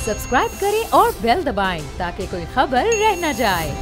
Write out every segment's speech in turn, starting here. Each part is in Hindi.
सब्सक्राइब करें और बेल दबाएं ताकि कोई खबर रह न जाए।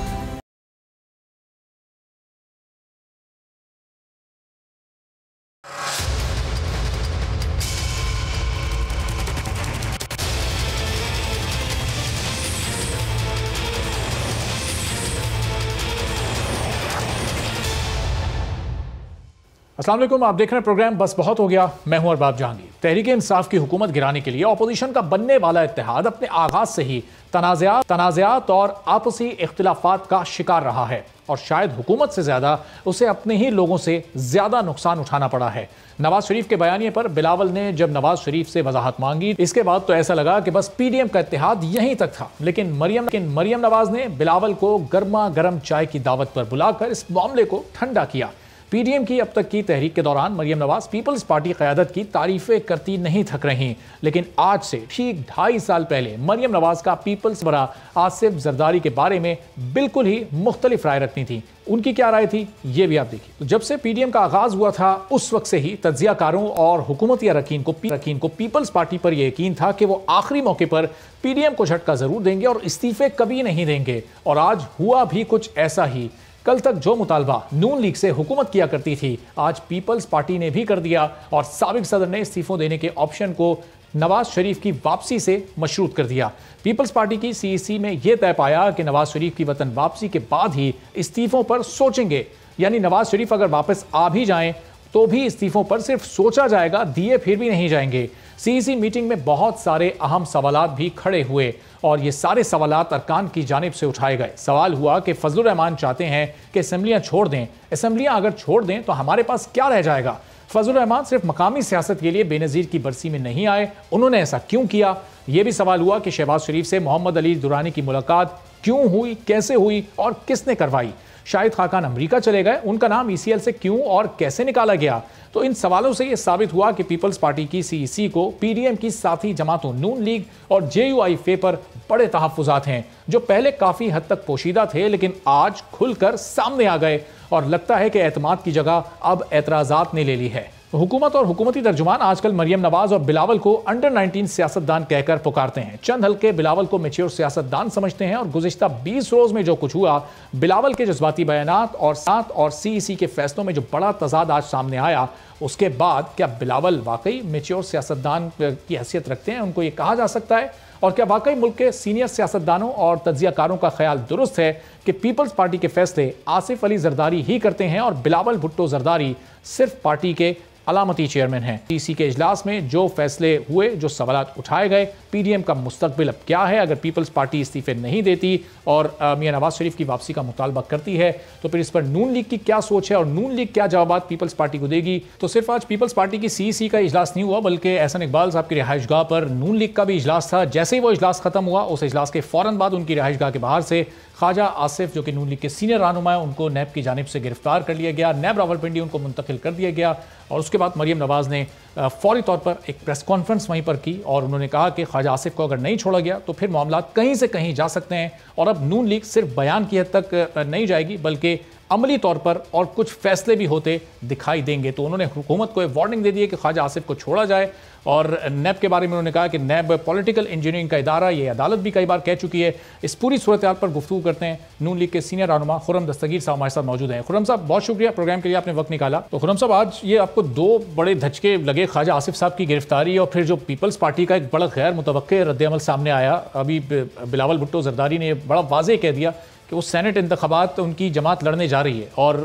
अस्सलाम वालेकुम, आप देख रहे हैं प्रोग्राम बस बहुत हो गया। मैं हूं अरबाब जहांगीर। तहरीक इंसाफ की हुकूमत गिराने के लिए अपोजिशन का बनने वाला इत्तेहाद अपने आगाज से ही तनाज़ात और आपसी इख्तिलाफात का शिकार रहा है और शायद हुकूमत से ज्यादा उसे अपने ही लोगों से ज्यादा नुकसान उठाना पड़ा है। नवाज शरीफ के बयानिए पर बिलावल ने जब नवाज शरीफ से वजाहत मांगी, इसके बाद तो ऐसा लगा कि बस पीडीएम का इत्तेहाद यहीं तक था। लेकिन मरियम नवाज ने बिलावल को गर्मा गर्म चाय की दावत पर बुलाकर इस मामले को ठंडा किया। पीडीएम की अब तक की तहरीक के दौरान मरियम नवाज पीपल्स पार्टी क़यादत की तारीफें करती नहीं थक रही, लेकिन आज से ठीक 2.5 साल पहले मरियम नवाज का पीपल्स बरा आसिफ जरदारी के बारे में बिल्कुल ही मुख्तलिफ राय रखती थी। उनकी क्या राय थी, ये भी आप देखिए। तो जब से पीडीएम का आगाज हुआ था उस वक्त से ही तज्जियाकारों और हुकूमती अरकान को पीपल्स पार्टी पर यह यकीन था कि वो आखिरी मौके पर पीडीएम को झटका जरूर देंगे और इस्तीफे कभी नहीं देंगे। और आज हुआ भी कुछ ऐसा ही। कल तक जो मुतालबा नून लीग से हुकूमत किया करती थी, आज पीपल्स पार्टी ने भी कर दिया और साबिक सदर ने इस्तीफों देने के ऑप्शन को नवाज शरीफ की वापसी से मशरूत कर दिया। पीपल्स पार्टी की सीईसी में यह तय पाया कि नवाज शरीफ की वतन वापसी के बाद ही इस्तीफों पर सोचेंगे, यानी नवाज शरीफ अगर वापस आ भी जाएं तो भी इस्तीफों पर सिर्फ सोचा जाएगा, दिए फिर भी नहीं जाएंगे। सीईसी मीटिंग में बहुत सारे अहम सवालात भी खड़े हुए और ये सारे सवालात अरकान की जानिब से उठाए गए। सवाल हुआ कि फजलुर रहमान चाहते हैं कि असेंबलियां छोड़ दें। असेंबलियां अगर छोड़ दें तो हमारे पास क्या रह जाएगा? फजलुर रहमान सिर्फ मकामी सियासत के लिए बेनज़ीर की बरसी में नहीं आए, उन्होंने ऐसा क्यों किया? यह भी सवाल हुआ कि शहबाज शरीफ से मोहम्मद अली दुरानी की मुलाकात क्यों हुई, कैसे हुई और किसने करवाई? शाहिद खाकान अमेरिका चले गए, उनका नाम ईसीएल से क्यों और कैसे निकाला गया? तो इन सवालों से यह साबित हुआ कि पीपल्स पार्टी की सीईसी को पीडीएम की साथी जमातों नून लीग और जेयूआईफे पर बड़े तहफ्फुज़ात हैं, जो पहले काफी हद तक पोशीदा थे लेकिन आज खुलकर सामने आ गए और लगता है कि एतमाद की जगह अब एतराज़ात ने ले ली है। हुकूमत और हुकूमती तर्जुमान आजकल मरियम नवाज और बिलावल को अंडर 19 सियासतदान कहकर पुकारते हैं। चंद हल्के बिलावल को मैच्योर सियासतदान समझते हैं और गुज़िश्ता 20 रोज में जो कुछ हुआ, बिलावल के जज्बाती बयानात और सीईसी के फैसलों में जो बड़ा तजाद आज सामने आया, उसके बाद क्या बिलावल वाकई मैच्योर सियासतदान की हैसियत रखते हैं? उनको ये कहा जा सकता है? और क्या वाकई मुल्क के सीनियर सियासतदानों और तज्जियाकारों का ख्याल दुरुस्त है कि पीपल्स पार्टी के फैसले आसिफ अली जरदारी ही करते हैं और बिलावल भुट्टो जरदारी सिर्फ पार्टी के अलामती चेयरमैन हैं? सीईसी के इजलास में जो फैसले हुए, जो सवालात उठाए गए, पीडीएम का मुस्तकबिल अब क्या है? अगर पीपल्स पार्टी इस्तीफे नहीं देती और मियां नवाज शरीफ की वापसी का मुतालबा करती है तो फिर इस पर नून लीग की क्या सोच है और नून लीग क्या जवाब पीपल्स पार्टी को देगी? तो सिर्फ आज पीपल्स पार्टी की सीईसी का इजलास नहीं हुआ, बल्कि एहसन इकबाल साहब की रिहाइशगाह पर नून लीग का भी इजलास था। जैसे ही वो इजलास खत्म हुआ, उस इजलास के फौरन बाद उनकी रिहाइशगाह के बाहर से ख्वाजा आसिफ, जो कि नून लीग के सीनियर रहनुमा है, उनको नैब की जानिब से गिरफ्तार कर लिया गया। नैब रावलपिंडी उनको मुंतकिल कर दिया गया और उसके बाद मरियम नवाज ने फौरी तौर पर एक प्रेस कॉन्फ्रेंस वहीं पर की और उन्होंने कहा कि ख्वाजा आसिफ को अगर नहीं छोड़ा गया तो फिर मामला कहीं से कहीं जा सकते हैं और अब नून लीग सिर्फ बयान की हद तक नहीं जाएगी बल्कि अमली तौर पर और कुछ फैसले भी होते दिखाई देंगे। तो उन्होंने हुकूमत को एक वार्निंग दे दी है कि ख्वाजा आसिफ को छोड़ा जाए और नैब के बारे में उन्होंने कहा कि नैब पॉलिटिकल इंजीनियरिंग का इदारा, ये अदालत भी कई बार कह चुकी है। इस पूरी सूरत हाल पर गुफ्तगू करते हैं नून लीग के सीनियर रहनुमा खुर्रम दस्तगीर साहब हमारे साथ मौजूद हैं। खुर्रम साहब, बहुत शुक्रिया प्रोग्राम के लिए आपने वक्त निकाला। तो खुर्रम साहब, आज ये आपको दो बड़े धचके लगे, ख्वाजा आसिफ साहब की गिरफ्तारी और फिर जो पीपल्स पार्टी का एक बड़ा गैर मुतवक्के रद्द-ए-अमल सामने आया। अभी बिलावल भुट्टो जरदारी ने बड़ा वाज़ेह कह दिया कि वो सेनेट इंतखाबात उनकी जमात लड़ने जा रही है और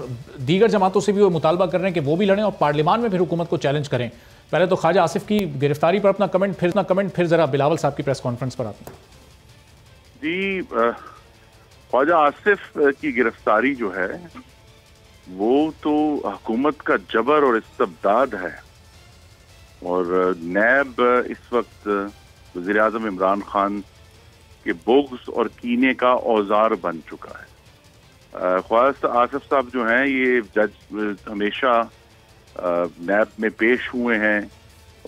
दीगर जमातों से भी वो मुतालबा कर रहे हैं कि वो भी लड़ें और पार्लियामान में फिर हुकूमत को चैलेंज करें। पहले तो ख्वाजा आसिफ की गिरफ्तारी पर अपना कमेंट, फिर जरा बिलावल साहब की प्रेस कॉन्फ्रेंस पर आते हैं। जी, ख्वाजा आसिफ की गिरफ्तारी जो है वो तो हुकूमत का जबर और इस्तबदाद है और नैब इस वक्त वज़ीर आज़म इमरान खान के बोग्स और कीने का औजार बन चुका है। ख्वाजा आसिफ साहब जो हैं, ये जज हमेशा नैब में पेश हुए हैं,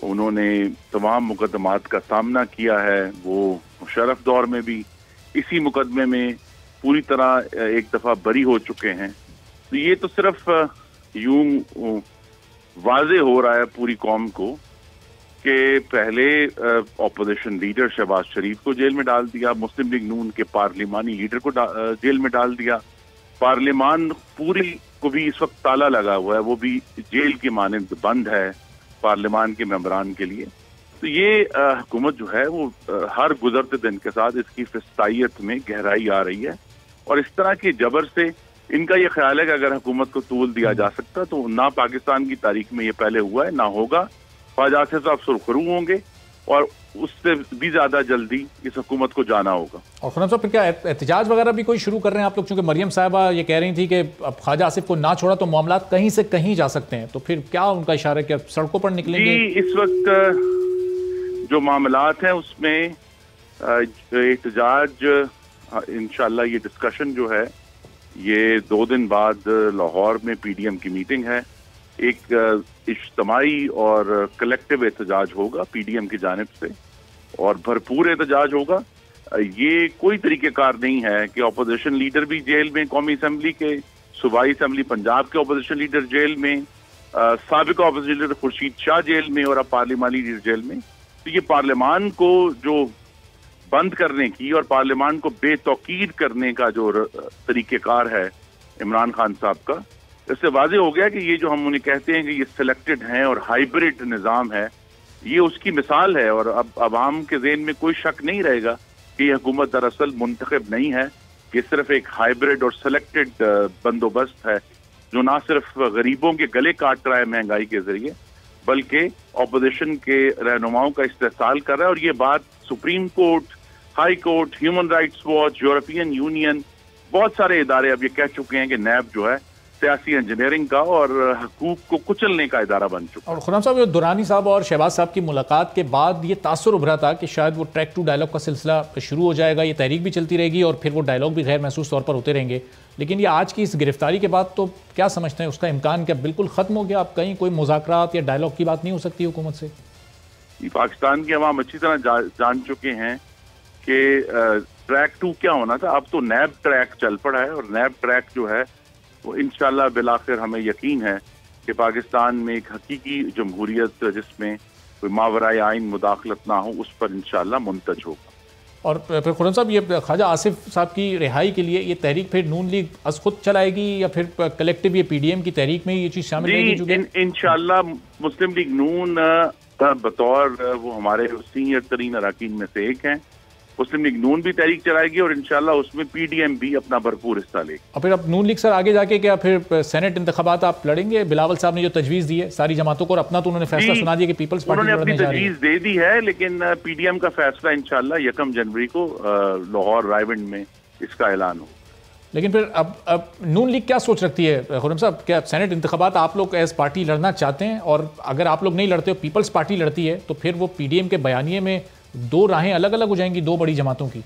उन्होंने तमाम मुकदमात का सामना किया है। वो मुशर्रफ दौर में भी इसी मुकदमे में पूरी तरह एक दफ़ा बरी हो चुके हैं। तो ये तो सिर्फ यूं वाज़े हो रहा है पूरी कौम को कि पहले ऑपोजिशन लीडर शहबाज शरीफ को जेल में डाल दिया, मुस्लिम लीग नून के पार्लिमानी लीडर को जेल में डाल दिया, पार्लिमान पूरी को भी इस वक्त ताला लगा हुआ है, वो भी जेल की मानंद बंद है पार्लिमान के मेंबरान के लिए। तो ये हुकूमत जो है वो हर गुजरते दिन के साथ इसकी फिस्तायत में गहराई आ रही है, और इस तरह के जबर से इनका ये ख्याल है कि अगर हुकूमत को तूल दिया जा सकता तो ना पाकिस्तान की तारीख में ये पहले हुआ है ना होगा। ख्वाजा आसिफ साहब सुरखरू होंगे और उससे भी ज्यादा जल्दी इस हुकूमत को जाना होगा। और खुर्रम साहब, फिर क्या एहतजाज वगैरह भी कोई शुरू कर रहे हैं आप लोग? चूंकि मरियम साहिबा ये कह रही थी कि अब ख्वाजा आसिफ को ना छोड़ा तो मामला कहीं से कहीं जा सकते हैं, तो फिर क्या उनका इशारा है कि अब सड़कों पर निकलेंगे? इस वक्त जो मामलात हैं उसमें एहतजाज इंशाल्लाह ये डिस्कशन जो है ये 2 दिन बाद लाहौर में पीडीएम की मीटिंग है, एक इज्तिमाई और कलेक्टिव एहतजाज होगा पीडीएम की जानिब से और भरपूर एहतजाज होगा। ये कोई तरीक़ेकार नहीं है कि अपोजिशन लीडर भी जेल में, कौमी असम्बली के, सूबाई असम्बली पंजाब के अपोजिशन लीडर जेल में, साबिक़ opposition leader Khursheed Shah jail में और अब पार्लिमानी लीडर जेल में। तो ये पार्लिमान को जो बंद करने की और पार्लिमान को बेतौकीद करने का जो तरीक़ेकार है इमरान खान साहब का, इससे वाज़ेह हो गया कि ये जो हम उन्हें कहते हैं कि ये सिलेक्टेड हैं और हाइब्रिड निज़ाम है, ये उसकी मिसाल है। और अब अवाम के ज़हन में कोई शक नहीं रहेगा कि ये हुकूमत दरअसल मुंतखब नहीं है, ये सिर्फ एक हाइब्रिड और सिलेक्टेड बंदोबस्त है जो ना सिर्फ गरीबों के गले काट रहा है महंगाई के जरिए, बल्कि अपोजिशन के रहनुमाओं का इस्तेहसाल कर रहा है। और ये बात supreme court, high court, human rights watch, European union, बहुत सारे इदारे अब ये कह चुके हैं कि नैब जो है सियासी इंजीनियरिंग का और हकूक को कुचलने का इदारा बन चुका। और खुर्रम साहब, दुरानी साहब और शहबाज साहब की मुलाकात के बाद ये तासुर उभरा था कि शायद वो ट्रैक टू डायलॉग का सिलसिला शुरू हो जाएगा, ये तहरीक भी चलती रहेगी और फिर वो डायलॉग भी गैर महसूस तौर पर होते रहेंगे। लेकिन ये आज की इस गिरफ्तारी के बाद तो क्या समझते हैं, उसका इम्कान क्या बिल्कुल ख़त्म हो गया? अब कहीं कोई मुज़ाकरात या डायलॉग की बात नहीं हो सकती हुकूमत से? पाकिस्तान के अवाम अच्छी तरह जान चुके हैं कि ट्रैक 2 क्या होना था। अब तो नैब ट्रैक चल पड़ा है और नैब ट्रैक जो है वो इंशाल्लाह बिलाखिर हमें यकीन है कि पाकिस्तान में एक हकीकी जमहूरियत जिसमें कोई मावराए आइन मुदाखलत ना हो, उस पर इंशाल्लाह मुंतज होगा। और फिर खुर्रम साहब, ये ख्वाजा आसिफ साहब की रिहाई के लिए ये तहरीक फिर नून लीग अस खुद चलाएगी या फिर कलेक्टिव ये पीडीएम की तहरीक में ये चीज़ शामिल रहेगी? इंशाल्लाह मुस्लिम लीग नून बतौर वो हमारे सीनियर तरीन अरकान में से एक हैं, मुस्लिम लीग नून भी तहरीक चलाएगी और इंशाल्लाह उसमें पीडीएम भी अपना भरपूर हिस्सा लेगी। और फिर अब नून लीग सर आगे जाके क्या फिर सेनेट इंतखाबात आप लड़ेंगे? बिलावल साहब ने जो तजवीज़ दी है सारी जमातों को, और अपना तो उन्होंने फैसला सुना दिया कि पीपल्स पार्टी उन्होंने अपनी तजवीज़ दे दी है, लेकिन पीडीएम का फैसला इंशाल्लाह 1 जनवरी को लाहौर रायविंड में इसका ऐलान हो। लेकिन फिर अब नून लीग क्या सोच रखती है खुर्रम साहब? क्या सेनेट इंतखाबात आप लोग एज पार्टी लड़ना चाहते हैं? और अगर आप लोग नहीं लड़ते हो, पीपल्स पार्टी लड़ती है, तो फिर वो पीडीएम के बयानिए में 2 राहें अलग अलग हो जाएंगी 2 बड़ी जमातों की।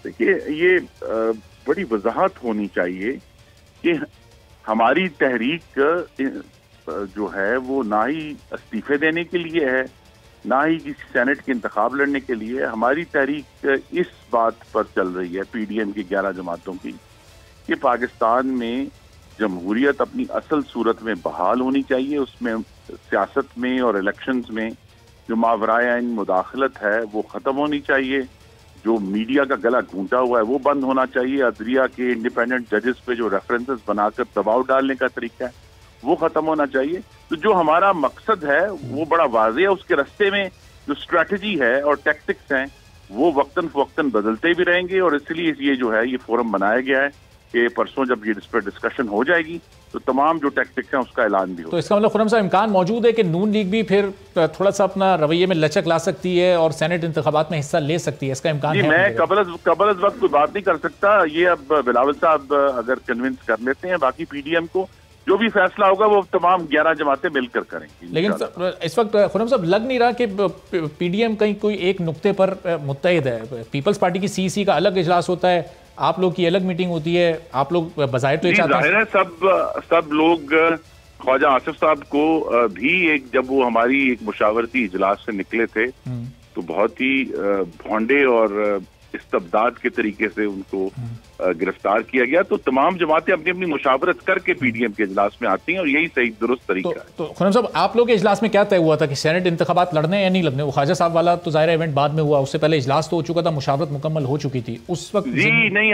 देखिए, ये बड़ी वजाहत होनी चाहिए कि हमारी तहरीक जो है वो ना ही इस्तीफे देने के लिए है, ना ही किसी सेनेट के इंतखाब लड़ने के लिए। हमारी तहरीक इस बात पर चल रही है, पीडीएम की 11 जमातों की, कि पाकिस्तान में जमहूरियत अपनी असल सूरत में बहाल होनी चाहिए। उसमें सियासत में और इलेक्शंस में जो मावराए आइन मुदाखलत है वो ख़त्म होनी चाहिए, जो मीडिया का गला घूंटा हुआ है वो बंद होना चाहिए, अदलिया के इंडिपेंडेंट जजेस पे जो रेफरेंसेस बनाकर दबाव डालने का तरीका है वो ख़त्म होना चाहिए। तो जो हमारा मकसद है वो बड़ा वाज़ेह है, उसके रास्ते में जो स्ट्रैटेजी है और टैक्टिक्स हैं वो वक्तन फवक्तन बदलते भी रहेंगे। और इसलिए ये जो है ये फोरम बनाया गया है कि परसों जब ये इस पर डिस्कशन हो जाएगी तो तमाम जो टैक्टिक्स हैं उसका ऐलान भी हो। तो इसका मतलब खुर्रम साहब इम्कान मौजूद है कि नून लीग भी फिर थोड़ा सा अपना रवैये में लचक ला सकती है और सेनेट इंतखाबात में हिस्सा ले सकती है? इसका इम्कान है? मैं कबल वक्त कोई बात नहीं कर सकता, ये अब बिलावल साहब अगर कन्विंस कर लेते हैं, बाकी पीडीएम को जो भी फैसला होगा वो तमाम 11 जमातें मिलकर करेंगी। लेकिन इस वक्त खुर्रम साहब लग नहीं रहा कि पीडीएम कहीं कोई एक नुक्ते पर मुत्तहिद है। पीपल्स पार्टी की सीईसी का अलग इजलास होता है, आप लोग की अलग मीटिंग होती है, आप लोग बज़ाहिर तो ये चाहते हैं। सब लोग ख्वाजा आसिफ साहब को भी एक जब वो हमारी एक मुशावरती इजलास से निकले थे तो बहुत ही भौंडे और इस्तबदाद के तरीके से उनको गिरफ्तार किया गया। तो तमाम जमातें अपनी अपनी मुशावरत करके पीडीएम के इजलास में आती हैं और यही सही दुरुस्त तरीका है। तो खुर्रम साहब, आप लोग के इजलास में क्या तय हुआ था कि सेनेट इंतखाबात लड़ने या नहीं लड़ने? वो ख्वाजा साहब वाला तो ज़ाहिर इवेंट बाद में हुआ, उससे पहले इजलास तो हो चुका था, मुशावरत मुकम्मल हो चुकी थी उस वक्त। जी नहीं,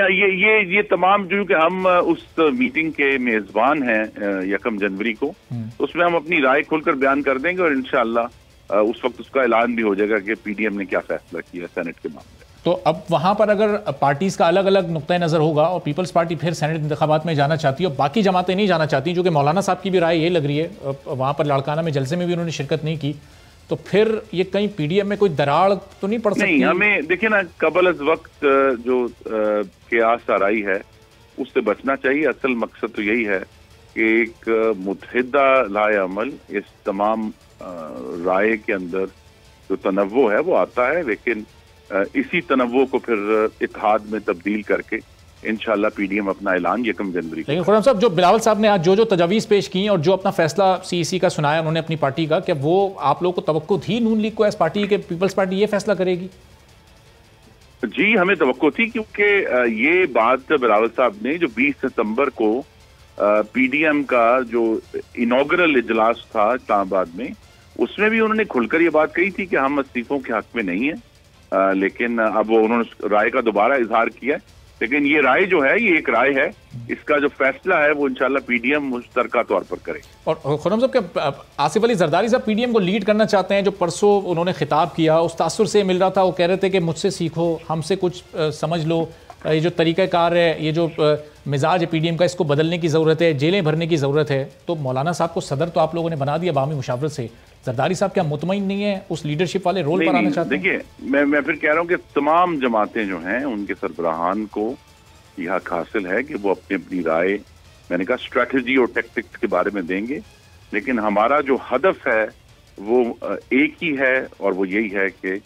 ये तमाम जो कि हम उस मीटिंग के मेजबान हैं 1 जनवरी को, उसमें हम अपनी राय खुलकर बयान कर देंगे और इंशाअल्लाह उस वक्त उसका ऐलान भी हो जाएगा कि पीडीएम ने क्या फैसला किया सेनेट के मामले। तो अब वहां पर अगर पार्टीज का अलग अलग नुक्ता नज़र होगा और पीपल्स पार्टी फिर सेनेट इंतखाबात में जाना चाहती है और बाकी जमातें नहीं जाना चाहती, जो कि मौलाना साहब की भी राय ये लग रही है, वहां पर लाड़काना में जलसे में भी उन्होंने शिरकत नहीं की, तो फिर ये कहीं पीडीएम में कोई दरार तो नहीं पड़ सकती? नहीं, हमें देखिए ना, कबल अज वक्त जो क़यास आराई है उससे बचना चाहिए। असल मकसद तो यही है कि एक मुतहिदा लाए अमल इस तमाम राय के अंदर जो तनव्वो है वो आता है, लेकिन इसी तनव्वो को फिर इत्तेहाद में तब्दील करके इंशाअल्लाह पीडीएम अपना ऐलान 1 जनवरी। लेकिन खुर्रम साहब, जो बिलावल साहब ने आज जो तजावीज़ पेश की और जो अपना फैसला सीईसी का सुनाया उन्होंने अपनी पार्टी का, क्या वो आप लोगों को तवक्को थी नून लीग को एज पार्टी के पीपल्स पार्टी ये फैसला करेगी? जी, हमें तवक्को थी, क्योंकि ये बात बिलावल साहब ने जो 20 सितंबर को पीडीएम का जो इनॉग्रल इजलास था इस्लामाबाद में, उसमें भी उन्होंने खुलकर ये बात कही थी कि हम इस्तीफों के हक में नहीं है, लेकिन अब वो उन्होंने राय का दोबारा इजहार किया है। लेकिन ये राय जो है ये एक राय है, इसका जो फैसला है वो इंशाल्लाह पीडीएम मुश्तरका तौर पर करे। और खुर्रम साहब, क्या आसिफ अली जरदारी साहब पीडीएम को लीड करना चाहते हैं? जो परसों उन्होंने खिताब किया उस तासुर से मिल रहा था, वो कह रहे थे कि मुझसे सीखो, हमसे कुछ समझ लो, ये जो तरीक़ाकार है, ये जो मिजाज है पीडीएम का, इसको बदलने की ज़रूरत है, जेलें भरने की ज़रूरत है। तो मौलाना साहब को सदर तो आप लोगों ने बना दिया बामी मुशावरत से, जरदारी साहब क्या मुतमईन नहीं है, उस लीडरशिप वाले रोल पर आना चाहते हैं? देखिए, मैं फिर कह रहा हूँ कि तमाम जमातें जो हैं उनके सरबराहान को यह हक हासिल है कि वो अपनी अपनी राय, मैंने कहा स्ट्रैटेजी और टैक्टिक्स के बारे में देंगे, लेकिन हमारा जो हदफ है वो एक ही है और वो यही है कि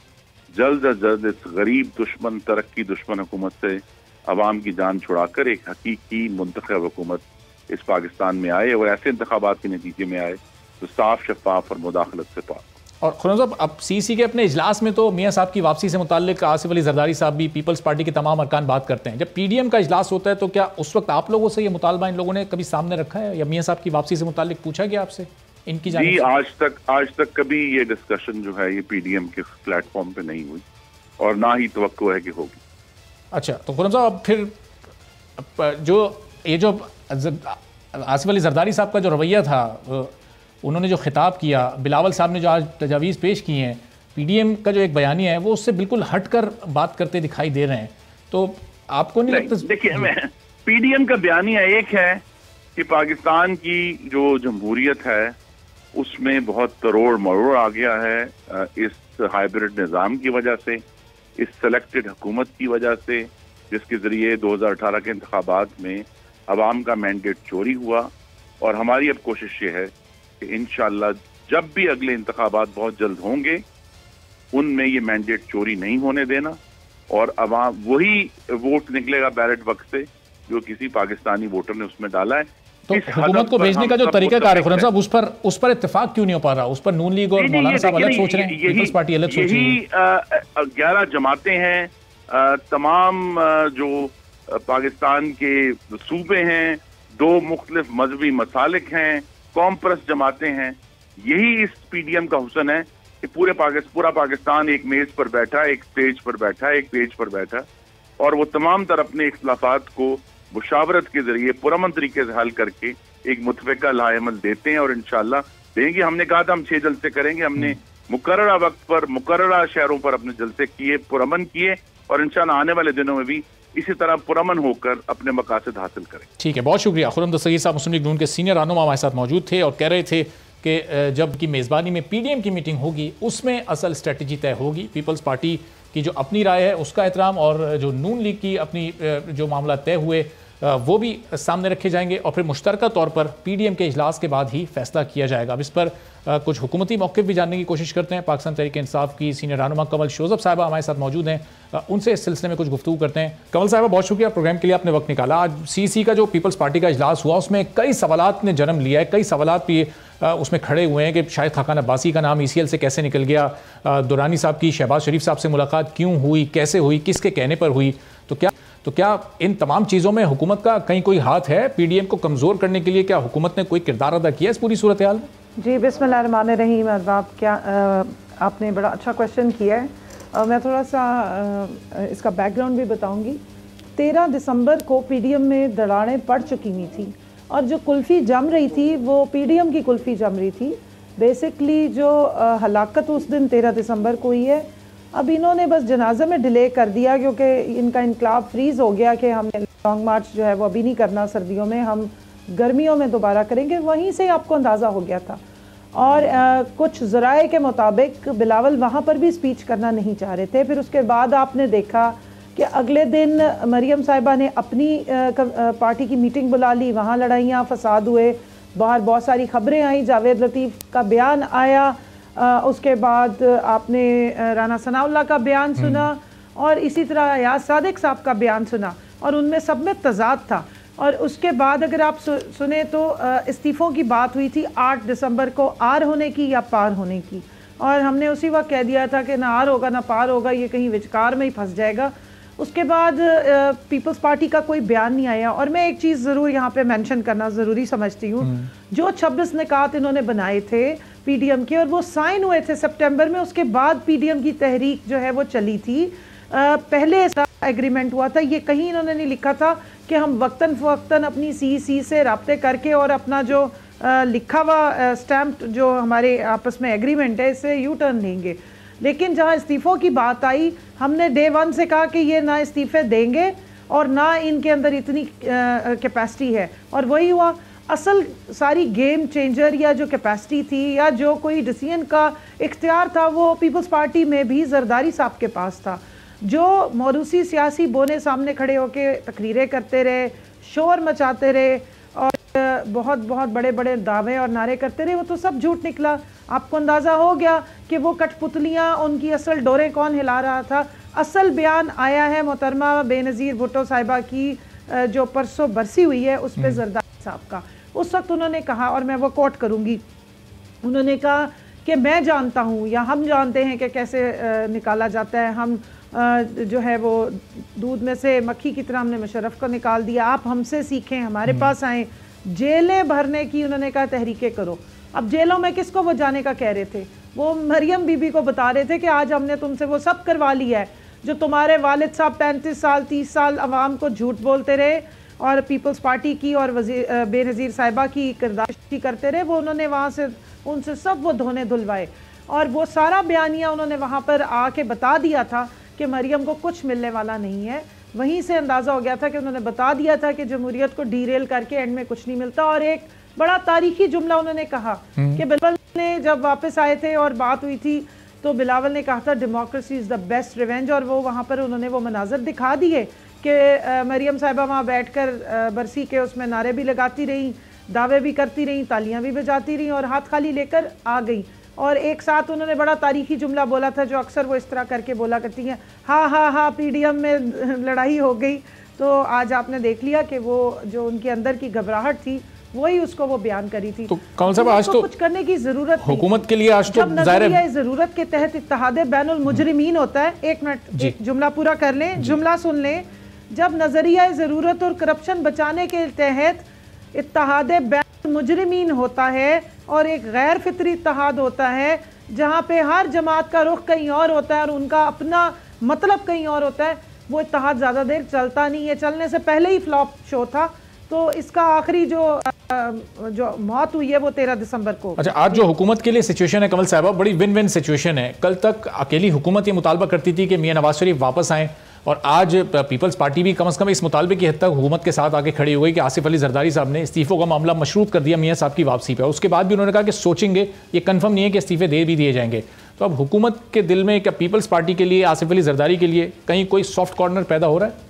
जल्द अज जल्द इस गरीब दुश्मन, तरक्की दुश्मन हुकूमत से अवाम की जान छुड़ाकर एक हकीकी मुंतखब हुकूमत इस पाकिस्तान में आए और ऐसे इंतखाबात के नतीजे में आए तो साफ, शफाफ और मुदाखलत से पाक। और खुर्रम साहब, अब सीसी के अपने इजलास में तो मियाँ साहब की वापसी से मुताल्लिक आसिफ अली जरदारी साहब भी पीपल्स पार्टी के तमाम अरकान बात करते हैं। जब पीडीएम का इजलास होता है तो क्या उस वक्त आप लोगों से ये मुतालबा इन लोगों ने कभी सामने रखा है या मियाँ साहब की वापसी से मुताल्लिक पूछा गया आपसे इनकी जानिब से? आज तक कभी ये डिस्कशन जो है ये पीडीएम के प्लेटफॉर्म पे नहीं हुई और ना ही तवक्को है कि होगी। अच्छा, तो खुर्रम साहब, अब फिर जो आसिफ अली जरदारी साहब का जो रवैया था, उन्होंने जो खिताब किया, बिलावल साहब ने जो आज तजावीज़ पेश की हैं, पीडीएम का जो एक बयानिया है वो उससे बिल्कुल हटकर बात करते दिखाई दे रहे हैं, तो आपको नहीं लगता? देखिए, पीडीएम का बयानिया एक है कि पाकिस्तान की जो जमहूरियत है उसमें बहुत तरोड़ मरोड़ आ गया है इस हाइब्रिड निज़ाम की वजह से, इस सेलेक्टेड हुकूमत की वजह से, जिसके ज़रिए 2018 के इंतखाबात में अवाम का मैंडेट चोरी हुआ। और हमारी अब कोशिश ये है कि इंशाअल्लाह जब भी अगले इंतखाबात बहुत जल्द होंगे उनमें ये मैंडेट चोरी नहीं होने देना और अवाम वही वोट निकलेगा बैलेट वक्त से जो किसी पाकिस्तानी वोटर ने उसमें डाला है। तो हुकूमत को भेजने का जो तरीका कार है खुर्रम साहब, उस पर इत्तेफाक क्यों नहीं हो पा रहा? उस पर नून लीग और मौलाना साहब अलग सोच रहे हैं, पीपल्स पार्टी अलग सोच रही है। 11 जमातें हैं, तमाम जो पाकिस्तान के सूबे हैं, 2 मुख्तलिफ मजहबी मसालिक हैं, कौम परस्त जमातें हैं। यही इस पीडीएम का हुस्न है कि पूरा पाकिस्तान एक मेज पर बैठा, एक स्टेज पर बैठा, एक पेज पर बैठा और वो तमाम तरह अपने इख्तिलाफात को मुशावरत के जरिए पुरअमन तरीके से हल करके एक मुतफ़िका लाएमल देते हैं और इंशाअल्लाह देंगे। हमने कहा था हम 6 जलसे करेंगे, हमने मुकर्ररा वक्त पर मुकर्ररा शहरों पर अपने जलसे किए, पुरअमन किए और इंशाअल्लाह आने वाले दिनों में भी इसी तरह पुरअमन होकर अपने मकासद हासिल करें। ठीक है, बहुत शुक्रिया। खुर्रम दस्तगीर साहब मुस्लिम लीग नून के सीनियर रहनुमा हमारे साथ मौजूद थे और कह रहे थे कि जब की मेज़बानी में पीडीएम की मीटिंग होगी उसमें असल स्ट्रेटजी तय होगी। पीपल्स पार्टी की जो अपनी राय है उसका एहतराम और जो नून लीग की अपनी जो मामला तय हुए वो भी सामने रखे जाएंगे और फिर मुश्तरका तौर पर पीडीएम के इजलास के बाद ही फैसला किया जाएगा। अब इस पर कुछ हुकूमती मौक़िफ़ भी जानने की कोशिश करते हैं। पाकिस्तान तहरीक इंसाफ की सीनियर रहनुमा कमल शोज़ब साहिबा हमारे साथ मौजूद हैं, उनसे इस सिलसिले में कुछ गुफ्तगू करते हैं। कमल साहिबा, बहुत शुक्रिया प्रोग्राम के लिए, आपने वक्त निकाला। आज सीसी का जो पीपल्स पार्टी का इजलास हुआ उसमें कई सवालात ने जन्म लिया है, कई सवालात भी उसमें खड़े हुए हैं कि शायद खाकान अब्बासी का नाम ECL से कैसे निकल गया, दुरानी साहब की शहबाज शरीफ साहब से मुलाकात क्यों हुई, कैसे हुई, किसके कहने पर हुई। तो क्या इन तमाम चीज़ों में हुकूमत का कहीं कोई हाथ है? पीडीएम को कमज़ोर करने के लिए क्या हुकूमत ने कोई किरदार अदा किया इस पूरी सूरत हाल में? जी, बिस्मिल्लाहिर्रहमानिर्रहीम। अरबाब, क्या आपने बड़ा अच्छा क्वेश्चन किया है। मैं थोड़ा सा इसका बैकग्राउंड भी बताऊंगी। 13 दिसंबर को पीडीएम में दरारें पड़ चुकी हुई थी और जो कुल्फ़ी जम रही थी वो पीडीएम की कुल्फ़ी जम रही थी। बेसिकली जो हलाकत उस दिन 13 दिसंबर को हुई है, अब इन्होंने बस जनाजा में डिले कर दिया क्योंकि इनका इनकलाब फ्रीज़ हो गया कि हम लॉन्ग मार्च जो है वो अभी नहीं करना सर्दियों में, हम गर्मियों में दोबारा करेंगे। वहीं से आपको अंदाज़ा हो गया था। और कुछ ज़राए के मुताबिक बिलावल वहाँ पर भी स्पीच करना नहीं चाह रहे थे। फिर उसके बाद आपने देखा कि अगले दिन मरियम साहिबा ने अपनी पार्टी की मीटिंग बुला ली, वहाँ लड़ाइयाँ फसाद हुए, बाहर बहुत सारी खबरें आई, जावेद लतीफ़ का बयान आया, उसके बाद आपने राना सनाउल्लाह का बयान सुना और इसी तरह याद सादिक साहब का बयान सुना और उनमें सब में तजाद था। और उसके बाद अगर आप सुने तो इस्तीफ़ों की बात हुई थी 8 दिसंबर को, आर होने की या पार होने की, और हमने उसी वक्त कह दिया था कि ना आर होगा ना पार होगा, ये कहीं विचकार में ही फंस जाएगा। उसके बाद पीपल्स पार्टी का कोई बयान नहीं आया। और मैं एक चीज़ ज़रूर यहाँ पे मेंशन करना ज़रूरी समझती हूँ, जो 26 निकात इन्होंने बनाए थे पीडीएम के और वो साइन हुए थे सितंबर में, उसके बाद पीडीएम की तहरीक जो है वो चली थी। पहले एग्रीमेंट हुआ था, ये कहीं इन्होंने नहीं लिखा था कि हम वक्तन फ़वक्तन अपनी CEC से रब्ते करके और अपना जो लिखा हुआ स्टैम्प जो हमारे आपस में एग्रीमेंट है इससे यू टर्न लेंगे। लेकिन जहाँ इस्तीफ़ों की बात आई, हमने डे 1 से कहा कि ये ना इस्तीफ़े देंगे और ना इनके अंदर इतनी कैपेसिटी है, और वही हुआ। असल सारी गेम चेंजर या जो कैपेसिटी थी या जो कोई डिसीजन का इख्तियार था वो पीपल्स पार्टी में भी जरदारी साहब के पास था, जो मौरूसी सियासी बोने सामने खड़े होकर तकरीरें करते रहे, शोर मचाते रहे और बहुत बहुत बड़े बड़े दावे और नारे करते रहे, वो तो सब झूठ निकला। आपको अंदाज़ा हो गया कि वो कठपुतलियाँ, उनकी असल डोरें कौन हिला रहा था। असल बयान आया है मोहतरमा बेनज़ीर भुट्टो साहिबा की जो परसों बरसी हुई है उस पर जरदारी साहब का। उस वक्त उन्होंने कहा, और मैं वो कोट करूँगी, उन्होंने कहा कि मैं जानता हूँ या हम जानते हैं कि कैसे निकाला जाता है, हम जो है वो दूध में से मक्खी की तरह हमने मुशर्रफ को निकाल दिया, आप हमसे सीखें, हमारे पास आएँ। जेलें भरने की उन्होंने कहा तहरीकें करो। अब जेलों में किसको वो जाने का कह रहे थे? वो मरियम बीबी को बता रहे थे कि आज हमने तुमसे वो सब करवा लिया है जो तुम्हारे वालिद साहब 35 साल 30 साल अवाम को झूठ बोलते रहे और पीपल्स पार्टी की और बेनज़ीर साहिबा की किरदारशी करते रहे। वो उन्होंने वहाँ से उनसे सब वो धोने धुलवाए और वो सारा बयानिया उन्होंने वहाँ पर आके बता दिया था कि मरियम को कुछ मिलने वाला नहीं है। वहीं से अंदाज़ा हो गया था कि उन्होंने बता दिया था कि जमहूरियत को डीरेल करके एंड में कुछ नहीं मिलता। और एक बड़ा तारीखी जुमला उन्होंने कहा कि बिलावल ने जब वापस आए थे और बात हुई थी तो बिलावल ने कहा था democracy is the best revenge, और वो वहाँ पर उन्होंने वो मनाजर दिखा दिए कि मरियम साहिबा वहाँ बैठकर बरसी के उसमें नारे भी लगाती रहीं, दावे भी करती रहीं, तालियां भी बजाती रहीं और हाथ खाली लेकर आ गई। और एक साथ उन्होंने बड़ा तारीखी जुमला बोला था जो अक्सर वो इस तरह करके बोला करती हैं, हाँ हाँ हाँ पीडीएम में लड़ाई हो गई। तो आज आपने देख लिया कि वो जो उनके अंदर की घबराहट थी वही उसको वो बयान करी थी। तो कौन सा आज तो कुछ करने की जरूरत हुकूमत के लिए आज तो नजरिया ज़रूरत के तहत इत्तेहाद बैनुल मुजरिमीन होता है। एक मिनट, एक जुमला पूरा कर लें, जुमला सुन लें। जब नजरिया ज़रूरत और करप्शन बचाने के तहत इत्तेहाद बैनुल मुजरिमीन होता है और एक गैर फितरी इत्तेहाद होता है जहाँ पे हर जमात का रुख कहीं और होता है और उनका अपना मतलब कहीं और होता है, वो इत्तेहाद ज़्यादा देर चलता नहीं है। चलने से पहले ही फ्लॉप शो था। तो इसका आखिरी जो मौत हुई है वो 13 दिसंबर को। अच्छा, आज जो हुकूमत के लिए सिचुएशन है कमल साहबा, बड़ी विन विन सिचुएशन है। कल तक अकेली हुकूमत ये मुतालबा करती थी कि मियां नवाज शरीफ वापस आएँ, और आज पीपल्स पार्टी भी कम से कम इस मुतालबे की हद तक हुकूमत के साथ आके खड़ी हो गई कि आसिफ अली जरदारी साहब ने इस्तीफ़ों का मामला मशरूत कर दिया मियां साहब की वापसी पर। उसके बाद भी उन्होंने कहा कि सोचेंगे, ये कन्फर्म नहीं है कि इस्तीफ़े दे भी दिए जाएंगे। तो अब हुकूमत के दिल में क्या पीपल्स पार्टी के लिए, आसिफ अली जरदारी के लिए कहीं कोई सॉफ्ट कॉर्नर पैदा हो रहा है?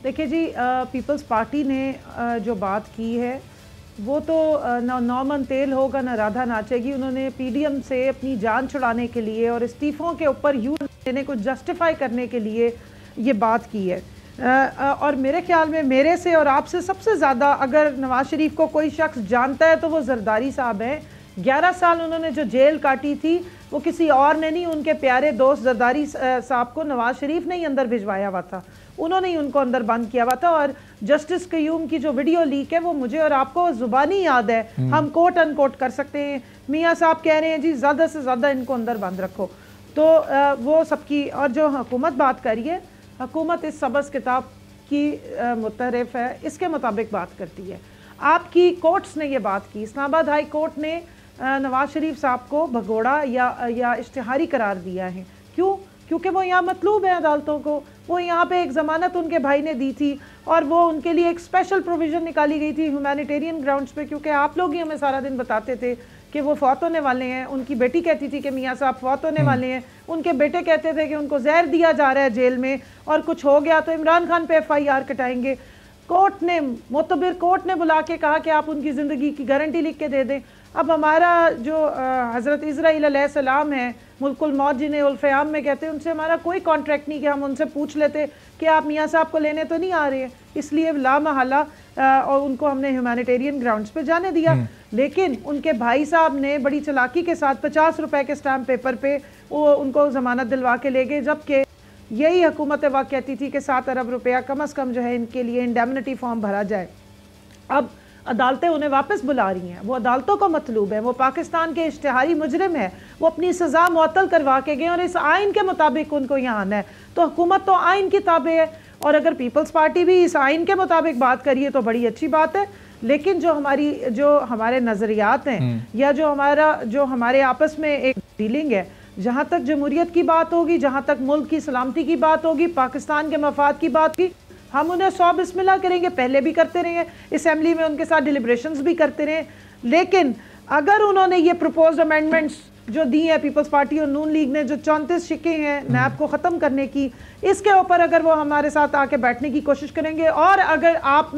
देखिए जी, पीपल्स पार्टी ने जो बात की है वो तो ना नॉर्मन तेल होगा ना राधा नाचेगी। उन्होंने पीडीएम से अपनी जान छुड़ाने के लिए और इस्तीफों के ऊपर यू देने को जस्टिफाई करने के लिए ये बात की है। और मेरे ख्याल में मेरे से और आपसे सबसे ज़्यादा अगर नवाज शरीफ को कोई शख्स जानता है तो वो जरदारी साहब हैं। 11 साल उन्होंने जो जेल काटी थी वो किसी और ने नहीं, उनके प्यारे दोस्त जरदारी साहब को नवाज शरीफ ने ही अंदर भिजवाया हुआ था, उन्होंने ही उनको अंदर बंद किया हुआ था। और जस्टिस कयूम की जो वीडियो लीक है वो मुझे और आपको जुबानी याद है, हम कोट अनकोट कर सकते हैं। मियाँ साहब कह रहे हैं जी ज़्यादा से ज़्यादा इनको अंदर बंद रखो, तो वो सबकी। और जो हुकूमत बात करी है, हुकूमत इस सबस किताब की मुतरफ है, इसके मुताबिक बात करती है। आपकी कोर्ट्स ने ये बात की, इस्लामाबाद हाई कोर्ट ने नवाज शरीफ साहब को भगोड़ा या इश्तिहारी करार दिया है। क्यों? क्योंकि वो यहाँ मतलूब है अदालतों को। वो यहाँ पे एक ज़मानत उनके भाई ने दी थी और वो उनके लिए एक स्पेशल प्रोविज़न निकाली गई थी ह्यूमैनिटेरियन ग्राउंड्स पे, क्योंकि आप लोग ही हमें सारा दिन बताते थे कि वो फौत होने वाले हैं। उनकी बेटी कहती थी कि मियाँ साहब फौत होने वाले हैं, उनके बेटे कहते थे कि उनको जहर दिया जा रहा है जेल में और कुछ हो गया तो इमरान खान पे FIR कटाएंगे। कोर्ट ने, मोतबिर कोर्ट ने बुला के कहा कि आप उनकी ज़िंदगी की गारंटी लिख के दे दें। अब हमारा जो हज़रत इज़राइल अलैहिस्सलाम है, मुल्कुल मौत जिन्हें उल-फ़याम में कहते हैं, उनसे हमारा कोई कॉन्ट्रैक्ट नहीं कि हम उनसे पूछ लेते कि आप मियाँ साहब को लेने तो नहीं आ रहे हैं, इसलिए लामहला और उनको हमने ह्यूमैनिटेरियन ग्राउंड्स पे जाने दिया। लेकिन उनके भाई साहब ने बड़ी चालाकी के साथ 50 रुपए के स्टैम्प पेपर पे वो उनको ज़मानत दिलवा के ले गए, जबकि यही हुकूमत वक्त कहती थी कि 7 अरब रुपया कम अज़ कम जो है इनके लिए इंडेमनिटी फॉर्म भरा जाए। अब अदालतें उन्हें वापस बुला रही हैं, वो अदालतों को मतलूब है, वो पाकिस्तान के इश्तिहारी मुजरिम है, वो अपनी सज़ा मुअत्तल करवा के गए और इस आइन के मुताबिक उनको यहाँ आना है। तो हुकूमत तो आइन की ताबे है, और अगर पीपल्स पार्टी भी इस आइन के मुताबिक बात करिए तो बड़ी अच्छी बात है। लेकिन जो हमारे नज़रियात हैं या जो हमारे आपस में एक डीलिंग है, जहाँ तक जमहूरियत की बात होगी, जहाँ तक मुल्क की सलामती की बात होगी, पाकिस्तान के मफाद की बात की, हम उन्हें 100 बिस्मिल्लाह करेंगे, पहले भी करते रहे हैं, असेंबली में उनके साथ डिलिब्रेशंस भी करते रहे। लेकिन अगर उन्होंने ये प्रपोज्ड अमेंडमेंट्स जो दी है पीपल्स पार्टी और नून लीग ने, जो 34 शिकें हैं नैब को ख़त्म करने की, इसके ऊपर अगर वो हमारे साथ आके बैठने की कोशिश करेंगे, और अगर आप